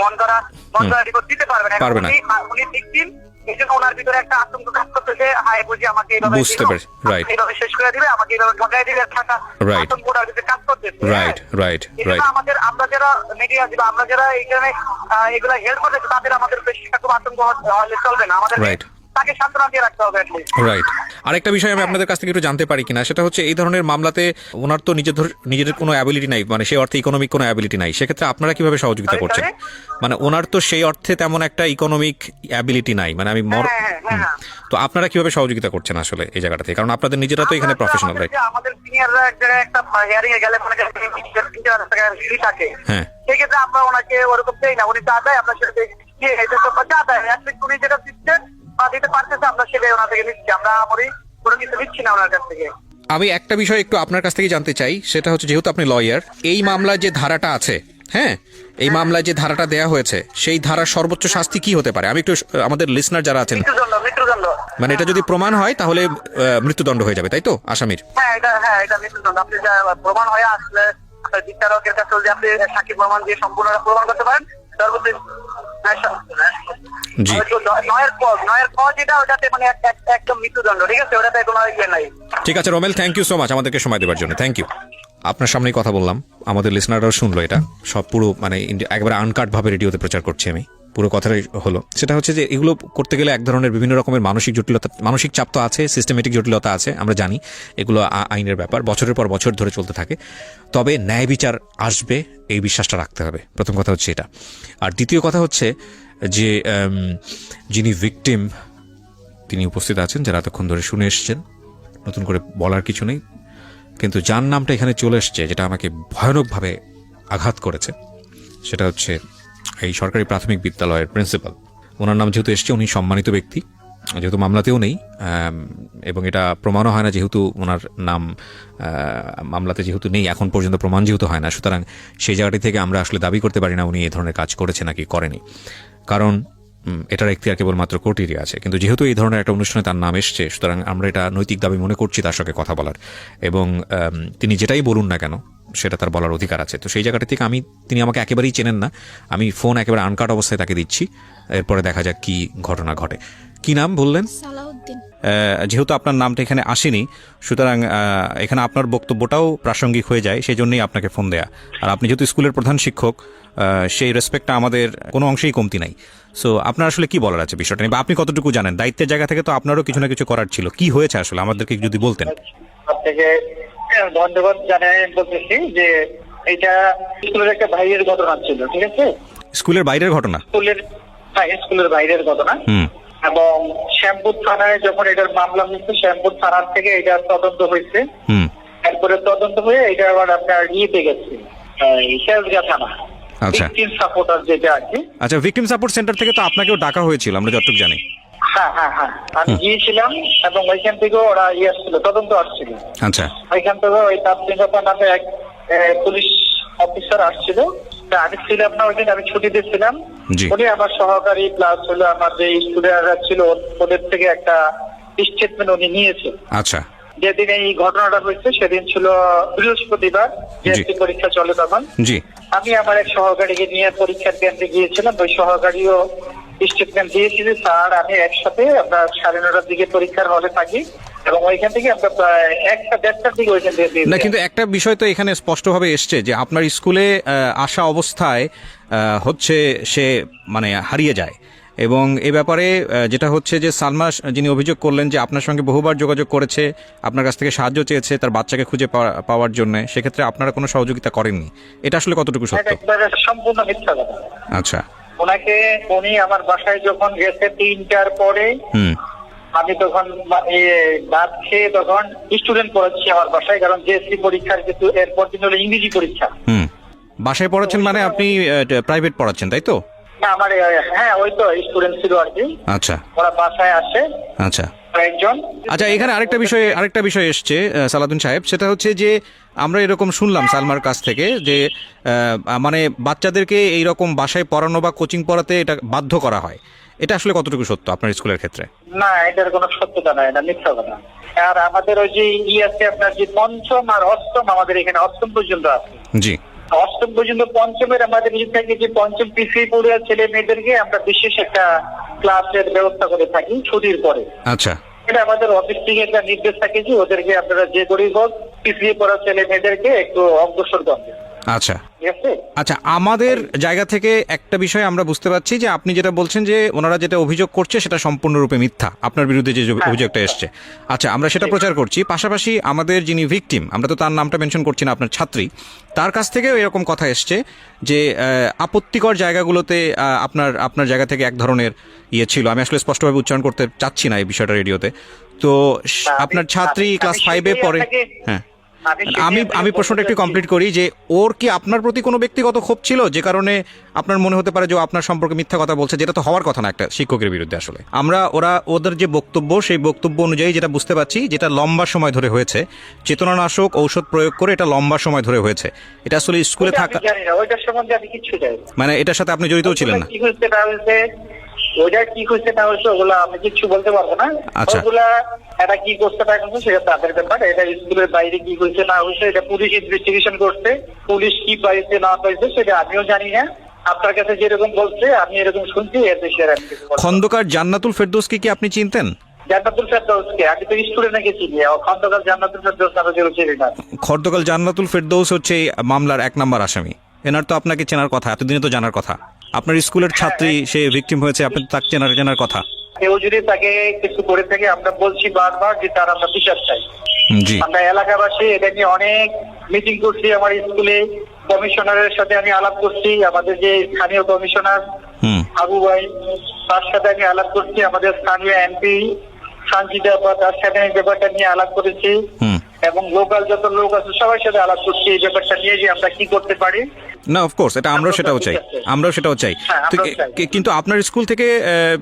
মন গড়া রিপোর্ট দিতে পারবে না। উনি ভিকটিম, এই জন্য ওনার ভিতরে একটা আতঙ্ক কাজ করতেছে, হায় বুঝি আমাকে এইভাবে বুঝতে পারছি, রাইট, এইভাবে শেষ করে দিবে, আমাকে এইভাবে ঠকাই দিবে, থাকা আতঙ্ক ওনার ভিতরে কাজ করতেছে, রাইট। আমাদের আমরা যারা মিডিয়া দিব, আমরা যারা এইখানে এগুলা হেল্প করতেছি, তাদের আমাদের বেশি খুব আতঙ্ক হলে চলবে না, আমাদের তাকে সান্ত্বনা দিয়ে রাখতে হবে। রাইট। আরেকটা বিষয় আমি আপনাদের কাছ থেকে একটু জানতে পারি কিনা, সেটা হচ্ছে এই ধরনের মামলাতে ওনার তো নিজের কোনো অ্যাবিলিটি নাই, মানে সেই অর্থে ইকোনমিক কোনো অ্যাবিলিটি নাই, সেক্ষেত্রে আপনারা কিভাবে সহযোগিতা করছেন? মানে ওনার তো সেই অর্থে তেমন একটা ইকোনমিক অ্যাবিলিটি নাই, মানে আমি তো আপনারা কিভাবে সহযোগিতা করছেন আসলে এই জায়গাটা থেকে, কারণ আপনাদের নিজেরা তো এখানে প্রফেশনাল, রাইট? আমাদের সিনিয়ররা এক জায়গায় একটা হিয়ারিং এ গেলে মানে থাকে, হ্যাঁ, সেই ক্ষেত্রে আমরা ওনাকে ওরকম দেই না, উনি যা দেয় আমরা সেটা যা দেয় উনি যেটা দিচ্ছেন বা দিতে পারতেছে, আমরা সেটাই ওনার থেকে নিচ্ছি, আমরা কোনো কিছু নিচ্ছি না ওনার কাছ থেকে। আমি একটা বিষয় একটু আপনার কাছ থেকে জানতে চাই, সেটা হচ্ছে যেহেতু আপনি লয়ার, এই মামলায় যে ধারাটা আছে, হ্যাঁ, এই মামলায় যে ধারাটা দেয়া হয়েছে, সেই ধারার সর্বোচ্চ শাস্তি কি হতে পারে? আমি একটু আমাদের লিসনার যারা আছেন, মৃত্যুদণ্ড, মানে এটা যদি প্রমাণ হয় তাহলে মৃত্যুদণ্ড হয়ে যাবে, তাই তো আসামির? হ্যাঁ, এটা মৃত্যুদণ্ড। আপনি যা প্রমাণ হয়ে আসলে বিচারকের কাছে যদি আপনি সাক্ষী প্রমাণ দিয়ে সম্পূর্ণ প্রমাণ করতে পারেন, ঠিক আছে Romel, thank you so much আমাদেরকে সময় দেওয়ার জন্য, থ্যাংক ইউ। আপনার সামনেই কথা বললাম, আমাদের লিসনাররাও শুনলো, এটা সব পুরো মানে একবারে আনকাট ভাবে রেডিওতে প্রচার করছি আমি, পুরো কথাটাই হলো। সেটা হচ্ছে যে এগুলো করতে গেলে এক ধরনের বিভিন্ন রকমের মানসিক জটিলতা, মানসিক চাপ তো আছে, সিস্টেমেটিক জটিলতা আছে, আমরা জানি এগুলো আইনের ব্যাপার, বছরের পর বছর ধরে চলতে থাকে, তবে ন্যায় বিচার আসবে এই বিশ্বাসটা রাখতে হবে, প্রথম কথা হচ্ছে এটা। আর দ্বিতীয় কথা হচ্ছে যে যিনি ভিকটিম তিনি উপস্থিত আছেন, যারা এতক্ষণ ধরে শুনে এসছেন, নতুন করে বলার কিছু নেই, কিন্তু যার নামটা এখানে চলে এসছে, যেটা আমাকে ভয়ানকভাবে আঘাত করেছে, সেটা হচ্ছে এই সরকারি প্রাথমিক বিদ্যালয়ের প্রিন্সিপাল। ওনার নাম যেহেতু এসছে, উনি সম্মানিত ব্যক্তি, যেহেতু মামলাতেও নেই এবং এটা প্রমাণও হয় না, যেহেতু ওনার নাম মামলাতে যেহেতু নেই, এখন পর্যন্ত প্রমাণ যেহেতু হয় না, সুতরাং সেই জায়গাটি থেকে আমরা আসলে দাবি করতে পারি না উনি এই ধরনের কাজ করেছে নাকি করেনি, কারণ এটার এখতিয়ার কেবলমাত্র কোর্টেরই আছে। কিন্তু যেহেতু এই ধরনের একটা অনুষ্ঠানে তার নাম এসছে, সুতরাং আমরা এটা নৈতিক দাবি মনে করছি তার সঙ্গে কথা বলার, এবং তিনি যেটাই বলুন না কেন সেটা তার বলার অধিকার আছে। তো সেই জায়গাটা থেকে তিনি আমাকে একেবারেই চেনেন না, আমি ফোন একেবারে আনকাট অবস্থায় তাকে দিচ্ছি, এরপরে দেখা যাক কি ঘটনা ঘটে। কি নাম বললেন? সালাউদ্দিন। যেহেতু আপনার নামটা এখানে আসেনি, সুতরাং এখানে আপনার বক্তব্যটাও প্রাসঙ্গিক হয়ে যায়, সেই জন্যই আপনাকে ফোন দেয়া। আর আপনি যেহেতু স্কুলের প্রধান শিক্ষক, সেই রেসপেক্টটা আমাদের কোনো অংশেই কমতি নাই। সো আপনার আসলে কি বলার আছে বিষয়টা নিয়ে, বা আপনি কতটুকু জানেন? দায়িত্বের জায়গা থেকে তো আপনারও কিছু না কিছু করার ছিল। কি হয়েছে আসলে আমাদেরকে যদি বলতেন। আপনাকে ধন্যবাদ জানাই বলতেছি যে এটা স্কুলের একটা বাইরের ঘটনা ছিল, ঠিক আছে? স্কুলের বাইরের ঘটনা? স্কুলের বাইরের ঘটনা। এবং শ্যামপুর থানায় যখন এটার মামলা হয়েছে, শ্যামপুর থানার থেকে এটা তদন্ত হয়েছে। এরপরে তদন্ত হয়ে এটা আবার আপনার ইয়েতে গেছে, শেলগা থানা। আচ্ছা, ভিকটিম সাপোর্টার যেটা আছে। আচ্ছা, ভিকটিম সাপোর্ট সেন্টার থেকে তো আপনাকেও ডাকা হয়েছিল, আমরা যতটুকু জানি। হ্যাঁ, আমি গিয়েছিলাম এবং ওইখান থেকে ওরা আসছিল, তদন্ত আসছিল। আচ্ছা, ওইখান থেকে ওই তাপসিংহতা নামে এক পুলিশ অফিসার আসছিল। আমি ছিলাম না ওইদিন, আমি ছুটিতে ছিলাম। উনি আমার সহকারী প্লাস হলো আমার যে স্টুডেন্টরা ছিল ওদের থেকে একটা স্টেটমেন্ট উনি নিয়েছে। আচ্ছা, যেদিন এই ঘটনাটা হয়েছে সেদিন ছিল বৃহস্পতিবার, জিএসসি পরীক্ষা চলে তখন। জি, আমি আমার এক সহকারীকে নিয়ে পরীক্ষার কেন্দ্রে গিয়েছিলাম। ওই সহকারীও স্টেটমেন্ট দিয়েছিল, স্যার আমি একসাথে আমরা 9:30টার দিকে পরীক্ষার হলে থাকি এবং ওইখান থেকে আমরা প্রায় 1টা-1:30টার দিকে ওইখান থেকে না, কিন্তু একটা বিষয় তো এখানে স্পষ্টভাবে এসছে যে আপনার স্কুলে আসা অবস্থায় হচ্ছে সে মানে হারিয়ে যায়, এবং এ ব্যাপারে যেটা হচ্ছে যে সালমা যিনি অভিযোগ করলেন যে আপনার সঙ্গে বহুবার যোগাযোগ করেছে, আপনার কাছ থেকে সাহায্য চেয়েছে তার বাচ্চাকে খুঁজে পাওয়ার জন্য, সেক্ষেত্রে আপনারা কোনো সহযোগিতা করেননি, এটা আসলে কতটুকু সত্য? সম্পূর্ণ মিথ্যা কথা। আচ্ছা, উনি আমার বাসায় যখন গেছে 3টার পরে, আমি তখন ভাত খেয়ে তখন স্টুডেন্ট পড়াচ্ছি আমার বাসায়, কারণ জিএসসি পরীক্ষার কিন্তু এরপর দিন হলো ইংরেজি পরীক্ষা। বাসায় পড়াচ্ছেন মানে আপনি প্রাইভেট পড়াচ্ছেন, তাই তো? আমার ওই তো স্টুডেন্ট ছিল আর কি। আচ্ছা, ওরা বাসায় আসে। আচ্ছা, একজন। আচ্ছা, এখানে আরেকটা বিষয় এসছে সালাউদ্দিন সাহেব, সেটা হচ্ছে যে আমরা এরকম শুনলাম সালমার কাছ থেকে যে মানে বাচ্চাদেরকে এইরকম বাসায় পড়ানো বা কোচিং পড়াতে এটা বাধ্য করা হয়, এটা আসলে কতটুকু সত্য আপনার স্কুলের ক্ষেত্রে? না, এটার কোনো সত্যতা নাই, এটা মিথ্যা কথা। আর আমাদের ওই যে আছে আপনার যে পঞ্চম আর অষ্টম, আমাদের এখানে অষ্টম পর্যন্ত আছে। জি, অষ্টম পর্যন্ত। পঞ্চমের আমাদের থেকে যে পঞ্চম পিছিয়ে পড়ে ছেলে মেয়েদেরকে আমরা বিশেষ একটা ক্লাসের ব্যবস্থা করে থাকি ছুটির পরে। আচ্ছা, এটা আমাদের অফিস থেকে একটা নির্দেশ থাকে যে ওদেরকে আপনারা যে করেই হোক পিছিয়ে পড়া ছেলে মেয়েদেরকে একটু অগ্রসর করবে। আচ্ছা, আচ্ছা, আমাদের জায়গা থেকে একটা বিষয় আমরা বুঝতে পারছি যে আপনি যেটা বলছেন যে ওনারা যেটা অভিযোগ করছে সেটা সম্পূর্ণরূপে মিথ্যা, আপনার বিরুদ্ধে যে অভিযোগটা এসছে। আচ্ছা, আমরা সেটা প্রচার করছি। পাশাপাশি আমাদের যিনি ভিকটিম, আমরা তো তার নামটা মেনশন করছি না, আপনার ছাত্রী, তার কাছ থেকেও এরকম কথা এসছে যে আপত্তিকর জায়গাগুলোতে আপনার জায়গা থেকে এক ধরনের ইয়ে ছিল। আমি আসলে স্পষ্টভাবে উচ্চারণ করতে চাচ্ছি না এই বিষয়টা রেডিওতে। তো আপনার ছাত্রী ক্লাস 5-এ পড়ে। হ্যাঁ, আমি প্রশ্নটা একটু কমপ্লিট করি যে ওর কি আপনার প্রতি কোনো ব্যক্তিগত ক্ষোভ ছিল যে কারণে আপনার মনে হতে পারে যে আপনার সম্পর্কে মিথ্যা কথা বলছে, যেটা তো হওয়ার কথা না একটা শিক্ষকের বিরুদ্ধে। আসলে ওদের যে বক্তব্য, সেই বক্তব্য অনুযায়ী যেটা বুঝতে পারছি, যেটা লম্বা সময় ধরে হয়েছে, চেতনানাশক ঔষধ প্রয়োগ করে এটা লম্বা সময় ধরে হয়েছে, এটা আসলে স্কুলে থাকা মানে এটার সাথে আপনি জড়িতও ছিলেন না। ওইটা কি হয়েছে না হয়েছে ওগুলো আমি কিছু বলতে পারবো না। ওগুলা এটা কি করতে পারছে সেটা তাদের ব্যাপার। এটা স্কুলের বাইরে কি হয়েছে না হয়েছে এটা পুলিশ ইনভেস্টিগেশন করছে। পুলিশ কি পাইছে না পাইছে সেটা আমিও জানি না। আপনার কাছে যেরকম বলছে আমি এরকম শুনছি, এর বেশি আর আমি কিছু বলবো না। খন্দকার জান্নাতুল ফেরদৌসকে কি আপনি চিনতেন? জান্নাতুল ফেরদৌসকে আমি তো স্টুডেন্ট নাকি চিনি, খন্দকার জান্নাতুল ফেরদৌস নামে কেউ চিনি না। খন্দকার জান্নাতুল ফেরদৌস হচ্ছে এই মামলার 1 নম্বর আসামি। এনার তো আপনাকে চেনার কথা, এতদিনে তো জানার কথা। আপনার স্কুলের ছাত্রী, সে ভিকটিম হয়েছে, আপনি তো তাকে চেনার কথা। কেউ যদি তাকে কিছু করে থাকে, আমরা বলছি বারবার যে তার আমরা বিচার চাই। আমরা এলাকাবাসী এটা নিয়ে অনেক মিটিং করছি। আমার স্কুলে কমিশনারের সাথে আমি আলাপ করছি, আমাদের যে স্থানীয় কমিশনার আবু ভাই, তার সাথে আমি আলাপ করছি। আমাদের স্থানীয় এমপি সঞ্জিতা, তার সাথে আমি ব্যাপারটা নিয়ে আলাপ করেছি। এবং লোকাল যত লোক আছে সবার সাথে আলাপ করছি এই ব্যাপারটা নিয়ে যে আমরা কি করতে পারি। না অফকোর্স এটা আমরাও সেটাও চাই, আমরাও সেটাও চাই। হ্যাঁ, তো আমরাও চাই। কিন্তু আপনার স্কুল থেকে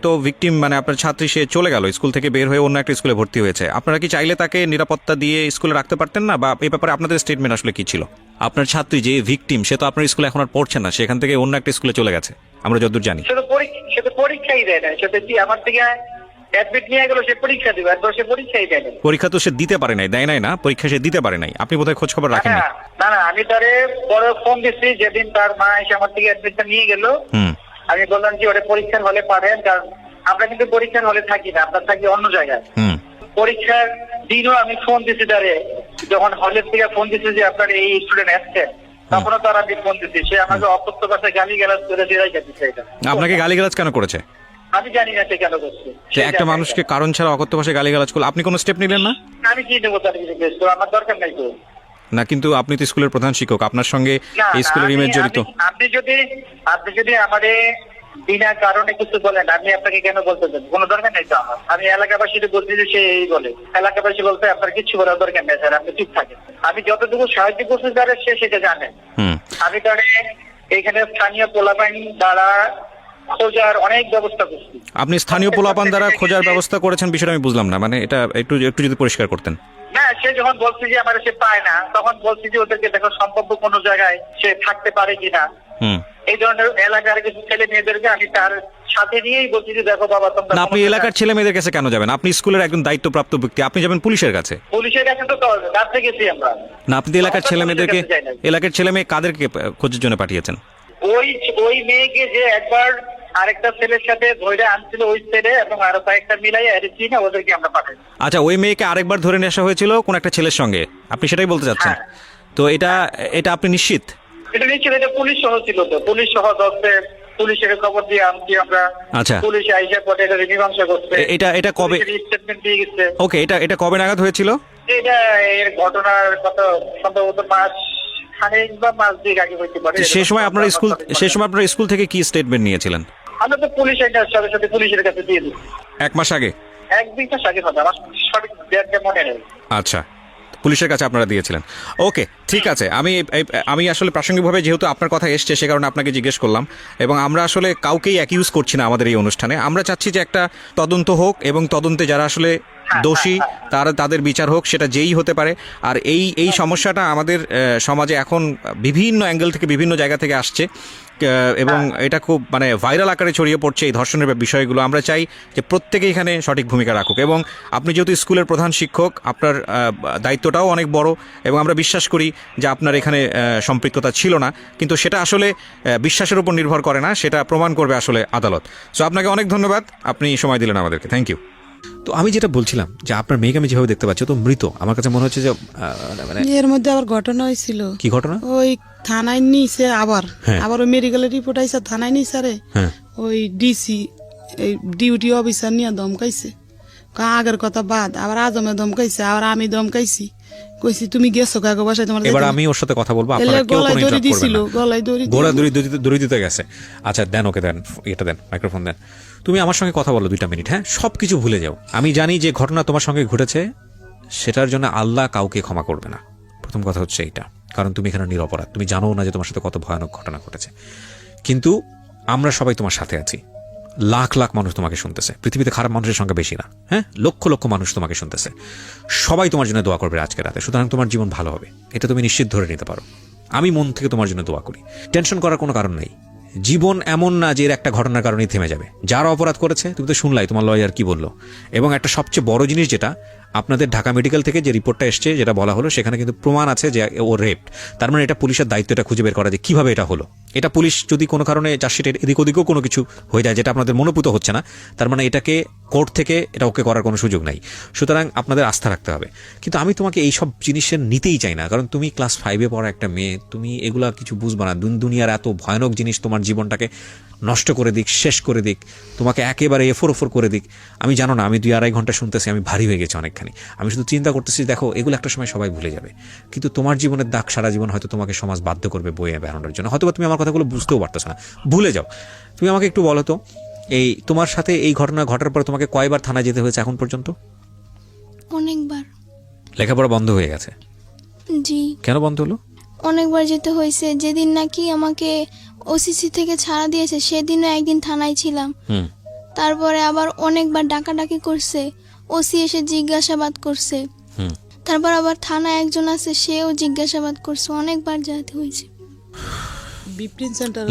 তো ভিকটিম মানে আপনার ছাত্রী সে চলে গেল, স্কুল থেকে বের হয়ে অন্য একটা স্কুলে ভর্তি হয়েছে, আপনারা কি চাইলে তাকে নিরাপত্তা দিয়ে স্কুলে রাখতে পারতেন না, বা এই ব্যাপারে আপনাদের স্টেটমেন্ট আসলে কি ছিল? আপনার ছাত্রী যে ভিকটিম সে তো আপনার স্কুলে এখন আর পড়ছে না, সেখান থেকে অন্য একটা স্কুলে চলে গেছে আমরা যতদূর জানি। সে তো পরীক্ষাই দেয় না, সে তো কি আমার থেকে অ্যাডমিট নিয়ে গেল, সে পরীক্ষা দিবে, একবার সে পরীক্ষাই দেয় না। পরীক্ষা তো সে দিতে পারে নাই, দেয় নাই না পরীক্ষা, সে দিতে পারে নাই, আপনি বোধহয় খোঁজ খবর রাখেননি। না না, আমি তারে পরে ফোন দিচ্ছি যেদিন তার মা এসে আমার থেকে অ্যাডমিটটা নিয়ে গেল। আমি বললাম যে ওটা পরীক্ষার হলে পারেন, কারণ আমরা কিন্তু পরীক্ষার হলে থাকি না, আমরা থাকি অন্য জায়গায়। পরীক্ষার দিনও আমি ফোন দিচ্ছি তারে, যখন হলের থেকে ফোন দিচ্ছি যে আপনার এই স্টুডেন্ট আসছেন, তখনও তার আমি ফোন দিচ্ছি, সে আমাকে অকথ্য ভাষায় গালি গালাজ করে দিয়ে যাচ্ছে। এটা আপনাকে গালিগালাজ কেন করেছে? আমি জানি না সে কেন করছে। যে একটা মানুষকে কারণ ছাড়া অকথ্য ভাষায় গালিগালাজ করলো, আপনি কোনো স্টেপ নিলেন না? আমি কি নেবো তার কিছু কেস, তো আমার দরকার নাই তো। না কিন্তু আপনি তো স্কুলের প্রধান শিক্ষক, আপনার সঙ্গে না, এই স্কুলের ইমেজ জড়িত। আপনি যদি আমাদের বিনা কারণে কিছু বলেন, আমি আপনাকে কেন বলতে দেব? কোনো দরকার নেই তো আমার। আমি এলাকাবাসীকে বলছি যে সে এই বলে, এলাকাবাসী বলতে আপনার কিছু বলার দরকার নেই স্যার, আপনি চুপ থাকেন। আমি যতটুকু সাহায্য করছি তারা সে সেটা জানেন। আমি তাহলে এখানে স্থানীয় পোলাপাইন দ্বারা খোঁজার অনেক ব্যবস্থা করছি। আপনি স্থানীয় পোলাপান দ্বারা খোঁজার ব্যবস্থা করেছেন, বিষয়টা আমি বুঝলাম না, মানে এটা একটু একটু যদি পরিষ্কার করতেন। না, সে যখন বলছে যে আমার সে পায় না, তখন বলছি যে ওদেরকে দেখো সম্ভাব্য কোনো জায়গায় সে থাকতে পারে কিনা। এই ধরনের এলাকার কিছু ছেলে মেয়েদেরকে আমি তার সাথে নিয়েই বলছি যে দেখো বাবা তোমরা। না আপনি এলাকার ছেলে মেয়েদের কাছে কেন যাবেন? আপনি স্কুলের একজন দায়িত্বপ্রাপ্ত ব্যক্তি, আপনি যাবেন পুলিশের কাছে। পুলিশের কাছে তো রাত্রে গেছি আমরা। না আপনি এলাকার ছেলে মেয়েদেরকে, এলাকার ছেলে মেয়ে কাদেরকে খোঁজের জন্য পাঠিয়েছেন? ওই মেয়েকে যে একবার আরেকটা ছেলের সাথে ধরে আনছিল ওই ছেলে, এবং আরো কয়েকটা মিলাই এসেছি না, ওদেরকে আমরা পাঠাই। আচ্ছা, ওই মেয়েকে আরেকবার ধরে নিয়ে আসা হয়েছিল কোন একটা ছেলের সঙ্গে, আপনি সেটাই বলতে চাচ্ছেন? তো এটা আপনি নিশ্চিত? এটা নিশ্চিত, এটা পুলিশ সহ ছিল তো, পুলিশ সহ দশে পুলিশের খবর দিয়ে আনছি আমরা। আচ্ছা, পুলিশ আইসা পরে এটা মীমাংসা করছে। এটা কবে স্টেটমেন্ট দিয়ে গেছে? ওকে, এটা কবে নাগাদ হয়েছিল? এটা এর ঘটনার কত সম্ভবত মাস খানেক বা মাস দুই আগে হইতে পারে। সেই সময় আপনার স্কুল থেকে কি স্টেটমেন্ট নিয়েছিলেন? আমরা তো পুলিশ এটার সাথে সাথে পুলিশের কাছে দিয়ে দিই। 1 মাস আগে? 1-2 মাস আগে হবে, আমার সঠিক ডেটটা মনে নেই। আচ্ছা, পুলিশের কাছে আপনারা দিয়েছিলেন। ওকে, ঠিক আছে। আমি আসলে প্রাসঙ্গিকভাবে যেহেতু আপনার কথা এসছে সে কারণে আপনাকে জিজ্ঞেস করলাম, এবং আমরা আসলে কাউকেই অ্যাকিউজ করছি না আমাদের এই অনুষ্ঠানে। আমরা চাচ্ছি যে একটা তদন্ত হোক, এবং তদন্তে যারা আসলে দোষী তাদের বিচার হোক, সেটা যেই হতে পারে। আর এই সমস্যাটা আমাদের সমাজে এখন বিভিন্ন অ্যাঙ্গেল থেকে বিভিন্ন জায়গা থেকে আসছে, এবং এটা খুব মানে ভাইরাল আকারে ছড়িয়ে পড়ছে এই ধর্ষণের বিষয়গুলো। আমরা চাই যে প্রত্যেকে এখানে সঠিক ভূমিকা রাখুক, এবং আপনি যেহেতু স্কুলের প্রধান শিক্ষক আপনার দায়িত্বটাও অনেক বড়, এবং আমরা বিশ্বাস করি যে আপনার এখানে সম্পৃক্ততা ছিল না, কিন্তু সেটা আসলে বিশ্বাসের উপর নির্ভর করে না, সেটা প্রমাণ করবে আসলে আদালত। সো আপনাকে অনেক ধন্যবাদ, আপনি সময় দিলেন আমাদেরকে, থ্যাংক ইউ। তো আমি যেটা বলছিলাম যে আপনার মেয়েকে আমি যেভাবে দেখতে পাচ্ছি তো মৃত, আমার কাছে মনে হচ্ছে যে মানে এর মধ্যে আবার ঘটনা হয়েছিল। কি ঘটনা? ওই থানায় নিছে, আবার ওই মেডিকেলের রিপোর্ট আইসা থানায় নিছে, রে ওই ডিসি এই ডিউটি অফিসার নিয়ে ধমকাইছে। আগের কথা বাদ, আবার আজমে ধমকাইছে, আবার আমি ধমকাইছি, কইছি তুমি গেছো কাগো বাসায় তোমার। এবার আমি ওর সাথে কথা বলবো, আপনারা কেউ কোনো ইন্টারাপ্ট করবেন না। গলায় দড়ি দিতে গেছে। আচ্ছা দেন, ওকে দেন, এটা দেন, মাইক্রোফোন দেন। তুমি আমার সঙ্গে কথা বলো 2 মিনিট, হ্যাঁ? সবকিছু ভুলে যাও। আমি জানি যে ঘটনা তোমার সঙ্গে ঘটেছে, সেটার জন্য আল্লাহ কাউকে ক্ষমা করবে না। প্রথম কথা হচ্ছে এইটা, কারণ তুমি এখানে নিরপরাধ, তুমি জানো না যে তোমার সাথে কত ভয়ানক ঘটনা ঘটেছে। কিন্তু আমরা সবাই তোমার সাথে আছি, লাখ লাখ মানুষ তোমাকে শুনতেছে, পৃথিবীতে খারাপ মানুষের সংখ্যা বেশি না, হ্যাঁ? লক্ষ লক্ষ মানুষ তোমাকে শুনতেছে, সবাই তোমার জন্য দোয়া করবে আজকে রাতে। সুতরাং তোমার জীবন ভালো হবে, এটা তুমি নিশ্চিত ধরে নিতে পারো। আমি মন থেকে তোমার জন্য দোয়া করি। টেনশন করার কোনো কারণ নেই। জীবন এমন না যে এর একটা ঘটনার কারণেই থেমে যাবে। যারা অপরাধ করেছে, তুমি তো শুনলাই তোমার লয়ার কি বললো। এবং একটা সবচেয়ে বড় জিনিস যেটা, আপনাদের ঢাকা মেডিকেল থেকে যে রিপোর্টটা এসছে, যেটা বলা হলো, সেখানে কিন্তু প্রমাণ আছে যে ও রেপড। তার মানে এটা পুলিশের দায়িত্ব এটা খুঁজে বের করা যে কিভাবে এটা হলো। এটা পুলিশ যদি কোনো কারণে চার্জশিটের এদিক ওদিকেও কোনো কিছু হয়ে যায় যেটা আপনাদের মনোপুত হচ্ছে না, তার মানে এটাকে কোর্ট থেকে এটা ওকে করার কোনো সুযোগ নাই। সুতরাং আপনাদের আস্থা রাখতে হবে। কিন্তু আমি তোমাকে এই সব জিনিসের নিতেই চাই না, কারণ তুমি ক্লাস 5-এ পড়া একটা মেয়ে, তুমি এগুলা কিছু বুঝবা না। দুনিয়ার এত ভয়ানক জিনিস তোমার জীবনটাকে নষ্ট করে দিক, শেষ করে দিক, তোমাকে একেবারে এফোর করে দিক। আমি জানো না, আমি 2-2.5 ঘন্টা শুনতেছি, আমি ভারী হয়ে গেছি অনেকখানি। আমি শুধু চিন্তা করতেছি, দেখো এগুলো একটা সময় সবাই ভুলে যাবে, কিন্তু তোমার জীবনের দাগ সারা জীবন হয়তো তোমাকে সমাজ বাধ্য করবে বইয়ে বেড়ানোর জন্য। হয়তো তুমি আমার কথাগুলো বুঝতেও পারতেছো না, ভুলে যাও। তুমি আমাকে একটু বলো তো, এই তোমার সাথে এই ঘটনা ঘটার পর তোমাকে কয়বার থানায় যেতে হয়েছে এখন পর্যন্ত? অনেকবার। লেখাপড়া বন্ধ হয়ে গেছে? জি, কেন বন্ধ হলো? অনেকবার যেতে হয়েছে। যেদিন নাকি আমাকে ওসিসি থেকে ছাড়া দিয়েছে সেদিনও একদিন থানায় ছিলাম। হুম। তারপরে আবার অনেকবার ডাকাডাকি করছে, ওসি এসে জিজ্ঞাসাবাদ করছে। হুম। তারপর আবার থানায় একজন আছে, সেও জিজ্ঞাসাবাদ করছে, অনেকবার যেতে হয়েছে। বিপিন সেন্টার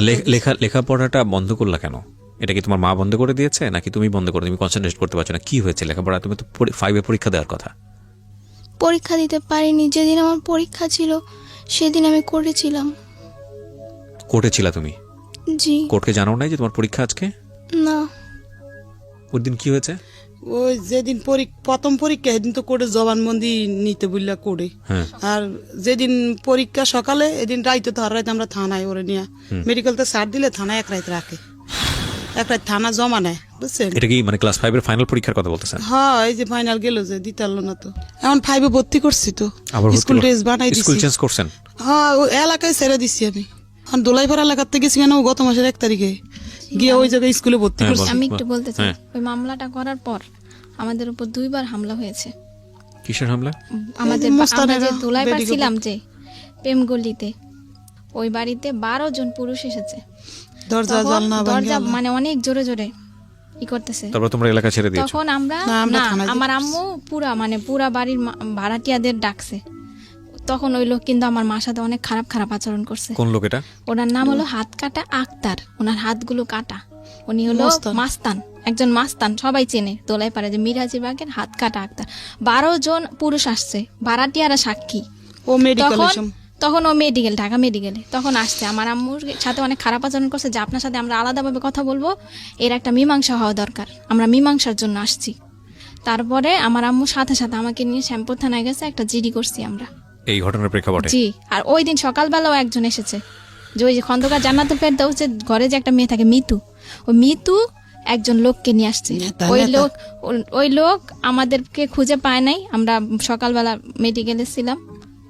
লেখাপড়াটা বন্ধ করলা কেন? এটা কি তোমার মা বন্ধ করে দিয়েছে নাকি তুমি বন্ধ করে, তুমি কনসেন্ট্রেট করতে পারছো না? কি হয়েছে লেখাপড়া? তুমি তো 5 পরীক্ষা দেওয়ার কথা। পরীক্ষা দিতে পারিনি। যেদিন আমার পরীক্ষা ছিল সেদিন আমি করেছিলাম। কোর্টে ছিলা তুমি? জি। কোর্টকে জানাও নাই যে তোমার পরীক্ষা আজকে? না, ওই দিন কি হয়েছে? ওই যেদিন প্রথম পরীক্ষা সেদিন তো করে জবানবন্দি নিতে বললা করে। হ্যাঁ। আর যেদিন পরীক্ষা সকালে এদিন রাইতে তো আর রাইতে আমরা থানায় ওরে নিয়ে মেডিকেল তো ছাড় দিলে থানায় এক রাত রাখে, এক রাত থানা জমা নেয়, বুঝছেন? এটা কি মানে ক্লাস 5 এর ফাইনাল পরীক্ষার কথা বলতেছেন? হ্যাঁ, এই যে ফাইনাল গেল যে দিতে পারলো না, তো এখন 5 ভর্তি করছি, তো আবার স্কুল ড্রেস বানাই দিছি। স্কুল চেঞ্জ করছেন? হ্যাঁ, ওই এলাকায় ছেড়ে দিছি আমি। এখন দোলাইপাড়া এলাকার থেকে গেছি কেন, গত মাসের 1 তারিখে গিয়ে ওই জায়গায় স্কুলে ভর্তি হ্যাঁ, করছি। আমি একটু বলতে চাই, হ্যাঁ। ওই মামলাটা করার পর আমাদের উপর 2 বার হামলা হয়েছে। কিসের হামলা? আমাদের এই যে আমরা মোস্তানেরা, যে দুলাইপাড় বেডিগো ছিলাম যে প্রেমগলিতে, ওই বাড়িতে 12 জন পুরুষ এসেছে। দরজা তখন জানলা দরজা ভাঙা। মানে অনেক জোরে জোরে ই করতেছে। তারপর তোমরা এলাকা ছেড়ে দিয়েছো? তখন আমরা না, আমরা না, থানায় আমার যেতে আম্মু পুরা বাড়ির ভাড়াটিয়াদের ডাকছে। তখন ওই লোক কিন্তু আমার মার সাথে অনেক খারাপ খারাপ আচরণ করছে। কোন লোক এটা? ওনার নাম হলো হাত কাটা আক্তার, ওনার হাতগুলো কাটা। উনি হলো মস্তান। মাস্তান, একজন মাস্তান, সবাই চেনে দোলাই পারে যে মিরাজি বাগের হাত কাটা আক্তার। 12 জন পুরুষ আসছে, ভাড়াটিয়ারা সাক্ষী। ও মেডিকেল তখন ও মেডিকেল, ঢাকা মেডিকেলে তখন আসছে। আমার আম্মুর সাথে অনেক খারাপ আচরণ করছে যে আপনার সাথে আমরা আলাদাভাবে কথা বলবো, এর একটা মীমাংসা হওয়া দরকার, আমরা মীমাংসার জন্য আসছি। তারপরে আমার আম্মুর সাথে সাথে আমাকে নিয়ে শ্যামপুর থানায় গেছে, একটা জিডি করছি আমরা। এই ঘটনার প্রেক্ষাপটে? জি। আর ওই দিন সকালবেলাও একজন এসেছে, যে ওই যে খন্দকার জান্নাতুল ফেরদৌস যে ঘরে যে একটা মেয়ে থাকে মিতু, ওই মিতু একজন লোককে নিয়ে আসছে। ওই লোক আমাদেরকে খুঁজে পায় নাই। আমরা সকালবেলা মেডিকেলে ছিলাম,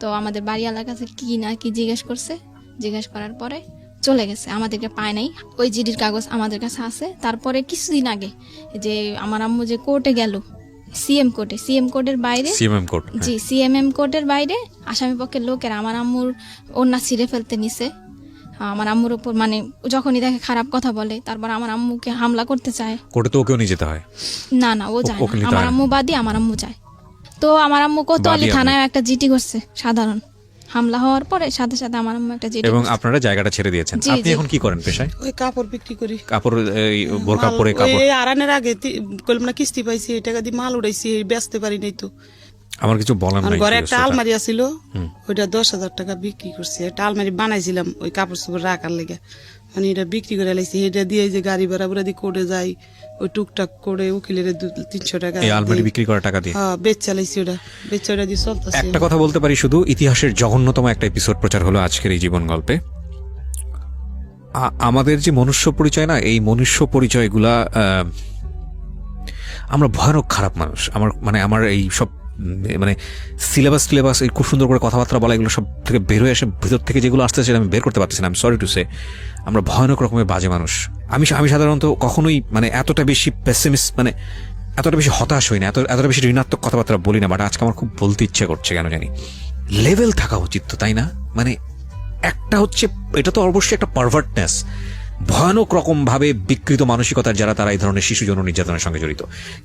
তো আমাদের বাড়িওয়ালার কাছে কি না কি জিজ্ঞেস করছে, জিজ্ঞেস করার পরে চলে গেছে, আমাদেরকে পায় নাই। ওই জিডির কাগজ আমাদের কাছে আছে। তারপরে কিছুদিন আগে যে আমার আম্মু যে কোর্টে গেল, সিএম কোর্টের বাইরে, সিএমএম কোর্ট? জি, সিএমএম কোর্টের বাইরে আসামি পক্ষের লোকের আমার আম্মুর ওন্না ছিঁড়ে ফেলতে নিছে। আমার আম্মুর উপর মানে যখনই দেখে খারাপ কথা বলে, তারপর আমার আম্মুকে হামলা করতে চায়। কোর্টে তো ওকেও নিয়ে যেতে হয়? না না, ও যায় ওকে না। নিতে আমার হয় না? আম্মু বাদী, আমার আম্মু যায়। তো আমার আম্মু কোতোয়ালি বাদী থানায় একটা জিডি করছে, সাধারণ হামলা হওয়ার পরে সাথে সাথে আমার আম্মু একটা জিডি এবং করছে। আপনারা জায়গাটা ছেড়ে দিয়েছেন। জি, আপনি জি। এখন কি করেন পেশায়? ওই কাপড় বিক্রি করি। কাপড়, এই বোরকা পরে কাপড়? ওই আরানের আগে কলম না কিস্তি পাইছি, এই টাকা দিয়ে মাল উড়াইছি, বেচতে পারি নাই তো। আমার কিছু বলার আর নাই। ঘরে একটা আলমারি আছিল, ওইটা 10,000 টাকা বিক্রি করছি। একটা আলমারি বানাইছিলাম ওই কাপড় চোপড় রাখার লেগে, মানে এটা বিক্রি করে লাইছি। এটা দিয়ে যে গাড়ি ভাড়া বুড়া দিয়ে কোর্টে যাই, ওই টুকটাক করে উকিলের 200-300 টাকা এই আলমারি বিক্রি করার টাকা দিয়ে? হ্যাঁ, বেচ চালাইছি। ওটা দিয়ে চলতেছে। একটা কথা বলতে পারি শুধু, ইতিহাসের জঘন্যতম একটা এপিসোড প্রচার হলো আজকের এই জীবন গল্পে। আমাদের যে মনুষ্য পরিচয় না, এই মনুষ্য পরিচয়গুলা, আমরা ভয়ানক খারাপ মানুষ। আমার এই সব মানে সিলেবাস এই খুব সুন্দর করে কথাবার্তা বলা, এগুলো সব থেকে বের হয়ে আসে, ভিতর থেকে যেগুলো আসছে সেটা আমি বের করতে পারতেছি না। আমি সরি টু সে, আমরা ভয়ানক রকমের বাজে মানুষ। আমি সাধারণত কখনোই মানে এতটা বেশি পেসিমিস্ট, মানে এতটা বেশি হতাশ হই না, এতটা বেশি ঋণাত্মক কথাবার্তা বলি না। বাট আজকে আমার খুব বলতে ইচ্ছে করছে, কেন জানি। লেভেল থাকা উচিত তো, তাই না? মানে একটা হচ্ছে, এটা তো অবশ্যই একটা পারভার্টনেস, ভয়ানক রকম ভাবে বিকৃত মানসিকতার যারা, তারা এই ধরনের শিশু যৌন নির্যাতনের সঙ্গে জড়িত।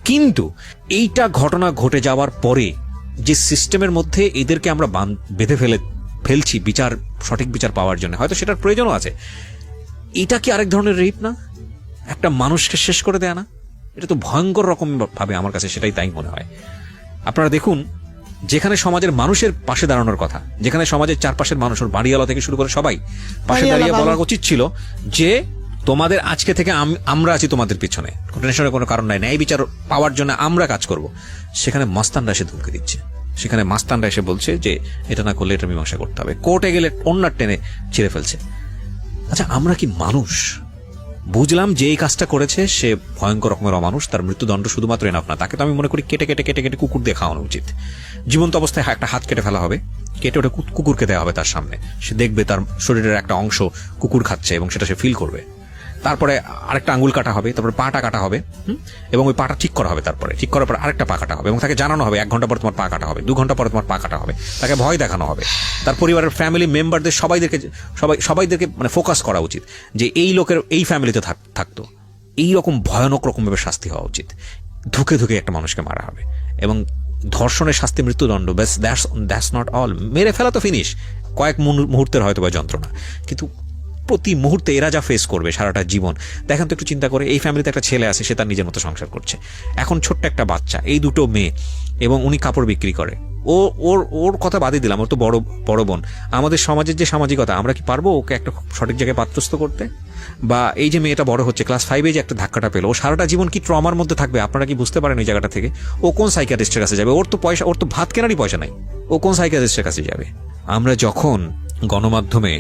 কিন্তু এইটা ঘটনা ঘটে যাওয়ার পরে যে সিস্টেমের মধ্যে এদেরকে আমরা বেঁধে ফেলছি সঠিক বিচার পাওয়ার জন্য, হয়তো সেটার প্রয়োজনও আছে। এটা কি আরেক ধরনের রেপ না? একটা মানুষকে শেষ করে দেয়া না? এটা তো ভয়ঙ্কর রকম ভাবে, আমার কাছে সেটাই তাই মনে হয়। আপনারা দেখুন, যেখানে সমাজের মানুষের পাশে দাঁড়ানোর কথা, যেখানে সমাজের চারপাশের মানুষ, ওর বাড়িওয়ালা থেকে শুরু করে সবাই পাশে দাঁড়িয়ে বলার উচিত ছিল যে তোমাদের আজকে থেকে আমরা আছি তোমাদের পিছনে, টেনশনের কোনো কারণ নাই, ন্যায় বিচার পাওয়ার জন্য আমরা কাজ করব। সেখানে মাস্তানরা এসে ধমকে দিচ্ছে, সেখানে মাস্তানরা এসে বলছে যে এটা না করলে এটা মীমাংসা করতে হবে, কোর্টে গেলে অন্যার টেনে ছিঁড়ে ফেলছে। আচ্ছা, আমরা কি মানুষ? বুঝলাম যে এই কাজটা করেছে সে ভয়ঙ্কর রকমের অমানুষ, তার মৃত্যুদণ্ড শুধুমাত্র এনাফ না, তাকে তো আমি মনে করি কেটে কেটে কেটে কেটে কুকুর দিয়ে খাওয়ানো উচিত। জীবন্ত অবস্থায় একটা হাত কেটে ফেলা হবে, কেটে ওটা কুকুরকে দেওয়া হবে তার সামনে, সে দেখবে তার শরীরের একটা অংশ কুকুর খাচ্ছে এবং সেটা সে ফিল করবে। তারপরে আরেকটা আঙ্গুল কাটা হবে, তারপরে পাটা কাটা হবে, এবং ওই পাটা ঠিক করা হবে, তারপরে ঠিক করার পর আরেকটা পা কাটা হবে, এবং তাকে জানানো হবে 1 ঘন্টা পর তোমার পা কাটা হবে, 2 ঘন্টা পরে তোমার পা কাটা হবে, তাকে ভয় দেখানো হবে। তার পরিবারের ফ্যামিলি মেম্বারদের সবাইদেরকে মানে ফোকাস করা উচিত যে এই লোকের এই ফ্যামিলিতে থাকতো, এইরকম ভয়ানক রকমভাবে শাস্তি হওয়া উচিত, ধুকে ধুকে একটা মানুষকে মারা হবে, এবং ধর্ষণের শাস্তি মৃত্যুদণ্ড, ব্যাস দ্যাটস নট অল। মেরে ফেলা তো ফিনিশ, কয়েক মুহূর্তের হয়তো বা যন্ত্রণা, কিন্তু প্রতি মুহূর্তে এরা যা ফেস করবে সারাটা জীবন। দেখেন তো একটু চিন্তা করে, এই ফ্যামিলিতে একটা ছেলে আছে, সে তার নিজের মতো সংসার করছে, এখন ছোট্ট একটা বাচ্চা, এই 2টো মেয়ে, এবং উনি কাপড় বিক্রি করে। ওর কথা বাদই দিলাম, ওর তো বড় বোন। আমাদের সমাজের যে সামাজিকতা, আমরা কি পারবো ওকে একটা সঠিক জায়গায় পাত্রস্থ করতে? বা এই যে মেয়েটা বড় হচ্ছে, ক্লাস 5-এ যে একটা ধাক্কাটা পেলো, ও সারাটা জীবন কি ট্রমার মধ্যে থাকবে আপনারা কি বুঝতে পারেন? ওই জায়গাটা থেকে ও কোন সাইকিয়াট্রিস্টের কাছে যাবে? ওর তো ভাত কেনারই পয়সা নাই, ও কোন সাইকিয়াট্রিস্টের কাছে যাবে? আমরা যখন গণমাধ্যমে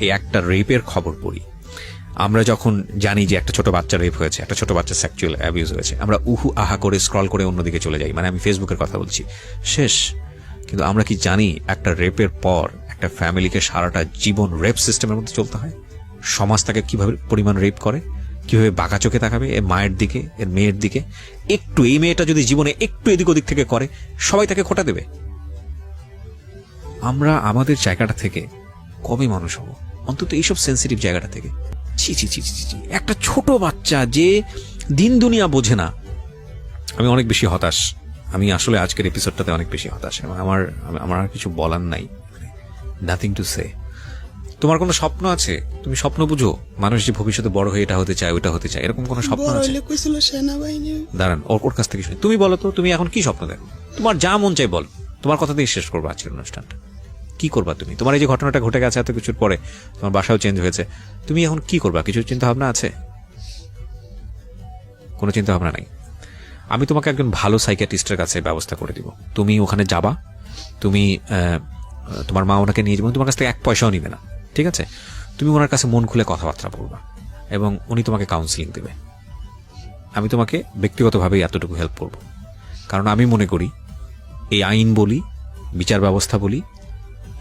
এই একটা রেপের খবর পড়ি, আমরা যখন জানি যে একটা ছোট বাচ্চা রেপ হয়েছে, একটা ছোট বাচ্চা সেক্সুয়াল অ্যাবিউজ হয়েছে, আমরা উহু আহা করে স্ক্রল করে অন্যদিকে চলে যাই, মানে আমি ফেসবুকের কথা বলছি, শেষ। কিন্তু আমরা কি জানি একটা রেপের পর একটা ফ্যামিলিকে সারাটা জীবন রেপ সিস্টেমের মধ্যে চলতে হয়? সমাজ তাকে কিভাবে পরিমাণ রেপ করে, কিভাবে বাঁকা চোখে তাকাবে এর মায়ের দিকে, এর মেয়ের দিকে। একটু এই মেয়েটা যদি জীবনে একটু এদিক ওদিক থেকে করে, সবাই তাকে খোঁটা দেবে। আমরা আমাদের জায়গাটা থেকে কবে মানুষ হব? অন্তত এইসব সেন্সিটিভ জায়গাটা থেকে। ছি ছি ছি ছি ছি, একটা ছোট বাচ্চা যে দিন দুনিয়া বোঝে না। আমি অনেক বেশি হতাশ, আমি আসলে আজকের এপিসোডটাতে অনেক বেশি হতাশ, এবং আমার আর কিছু বলার নাই, নাথিং টু সে। তোমার কোনো স্বপ্ন আছে? তুমি স্বপ্ন বুঝো? মানুষ যে ভবিষ্যতে বড় হয়ে এটা হতে চায়, ওটা হতে চায়, এরকম কোনো স্বপ্ন আছে? সেনাবাহিনী। দাঁড়ান, ওর কাছ থেকে শুনি। তুমি বলো তো, তুমি এখন কি স্বপ্ন দেখো? তোমার যা মন চাই বল, তোমার কথা দিয়ে শেষ করবো আজকের অনুষ্ঠানটা। কি করবা তুমি? তোমার এই যে ঘটনাটা ঘটে গেছে এত কিছুর পরে, তোমার বাসাও চেঞ্জ হয়েছে, তুমি এখন কি করবা? কিছু চিন্তা ভাবনা আছে? কোনো চিন্তা ভাবনা নাই? আমি তোমাকে একজন ভালো সাইকিয়াট্রিস্টের কাছে ব্যবস্থা করে দিব। তুমি ওখানে যাবা, তুমি তোমার মা ওনাকে নিয়ে যাবেন, তোমার কাছ থেকে 1 পয়সাও নিবে না, ঠিক আছে? তুমি ওনার কাছে মন খুলে কথাবার্তা বলবা, এবং উনি তোমাকে কাউন্সিলিং দেবে। আমি তোমাকে ব্যক্তিগতভাবেই এতটুকু হেল্প করব, কারণ আমি মনে করি এই আইন বলি, বিচার ব্যবস্থা বলি,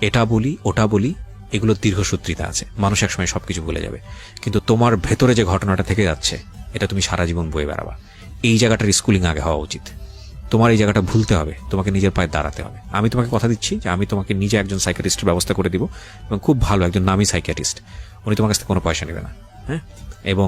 এটা বলি, ওটা বলি, এগুলোর দীর্ঘসূত্রিতা আছে, মানুষ একসময় সবকিছু ভুলে যাবে। কিন্তু তোমার ভেতরে যে ঘটনাটা থেকে যাচ্ছে, এটা তুমি সারা জীবন বয়ে বেড়াবা। এই জায়গাটার স্কুলিং আগে হওয়া উচিত। তোমার এই জায়গাটা ভুলতে হবে, তোমাকে নিজের পায়ে দাঁড়াতে হবে। আমি তোমাকে কথা দিচ্ছি যে আমি তোমাকে নিজে একজন সাইকিয়াট্রিস্টের ব্যবস্থা করে দিব, এবং খুব ভালো একজন নামী সাইকিয়াট্রিস্ট। উনি তোমার কাছ থেকে কোনো পয়সা নেবে না, হ্যাঁ? এবং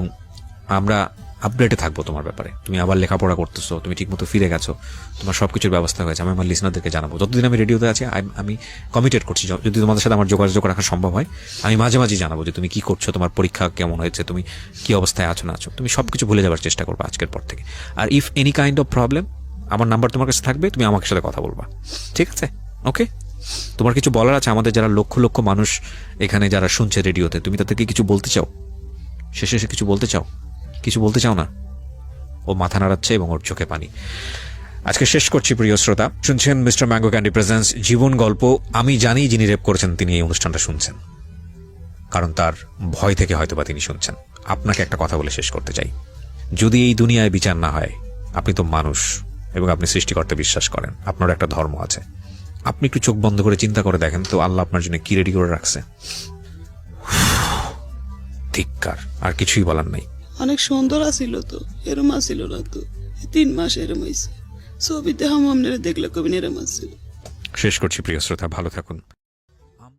আমরা আপডেটে থাকবো তোমার ব্যাপারে। তুমি আবার লেখাপড়া করতেছো, তুমি ঠিকমতো ফিরে গেছো, তোমার সবকিছুর ব্যবস্থা হয়েছে, আমি আমার লিসনারদেরকে জানাবো। যতদিন আমি রেডিওতে আছি আমি কমিটেড করছি, যদি তোমাদের সাথে আমার যোগাযোগ রাখা সম্ভব হয়, আমি মাঝে মাঝে জানাবো যে তুমি কি করছো, তোমার পরীক্ষা কেমন হয়েছে, তুমি কি অবস্থায় আছো না আছো। তুমি সবকিছু ভুলে যাওয়ার চেষ্টা করবে আজকের পর থেকে। আর if any kind of problem, আমার নাম্বার তোমার কাছে থাকবে, তুমি আমার সাথে কথা বলবা, ঠিক আছে? ওকে? তোমার কিছু বলার আছে আমাদের যারা লক্ষ লক্ষ মানুষ এখানে যারা শুনছে রেডিওতে, তুমি তাদেরকে কিছু বলতে চাও? শেষে কিছু বলতে চাও? কিছু বলতে চাও না? ও মাথা নাড়াচ্ছে এবং ওর চোখে পানি। আজকে শেষ করছি প্রিয় শ্রোতা। শুনছেন মিস্টার ম্যাঙ্গো ক্যান্ডি প্রেজেন্টস জীবন গল্প। আমি জানি যিনি রেপ করেছেন তিনি এই অনুষ্ঠানটা শুনছেন, কারণ তার ভয় থেকে হয়তোবা তিনি শুনছেন। আপনাকে একটা কথা বলে শেষ করতে চাই, যদি এই দুনিয়ায় বিচার না হয়, আপনি তো মানুষ এবং আপনি সৃষ্টিকর্তা বিশ্বাস করেন, আপনার একটা ধর্ম আছে। আপনি একটু চোখ বন্ধ করে চিন্তা করে দেখেন তো আল্লাহ আপনার জন্য কি রেডি করে রাখছে। ধিক্কার, আর কিছুই বলার নাই। অনেক সুন্দর আছিল তো, এরম আসিল না তো। 3 মাস এরম হয়েছে, ছবিতে আপনারা দেখলে কবি এরম আসছিল। শেষ করছি প্রিয় শ্রোতা, ভালো থাকুন।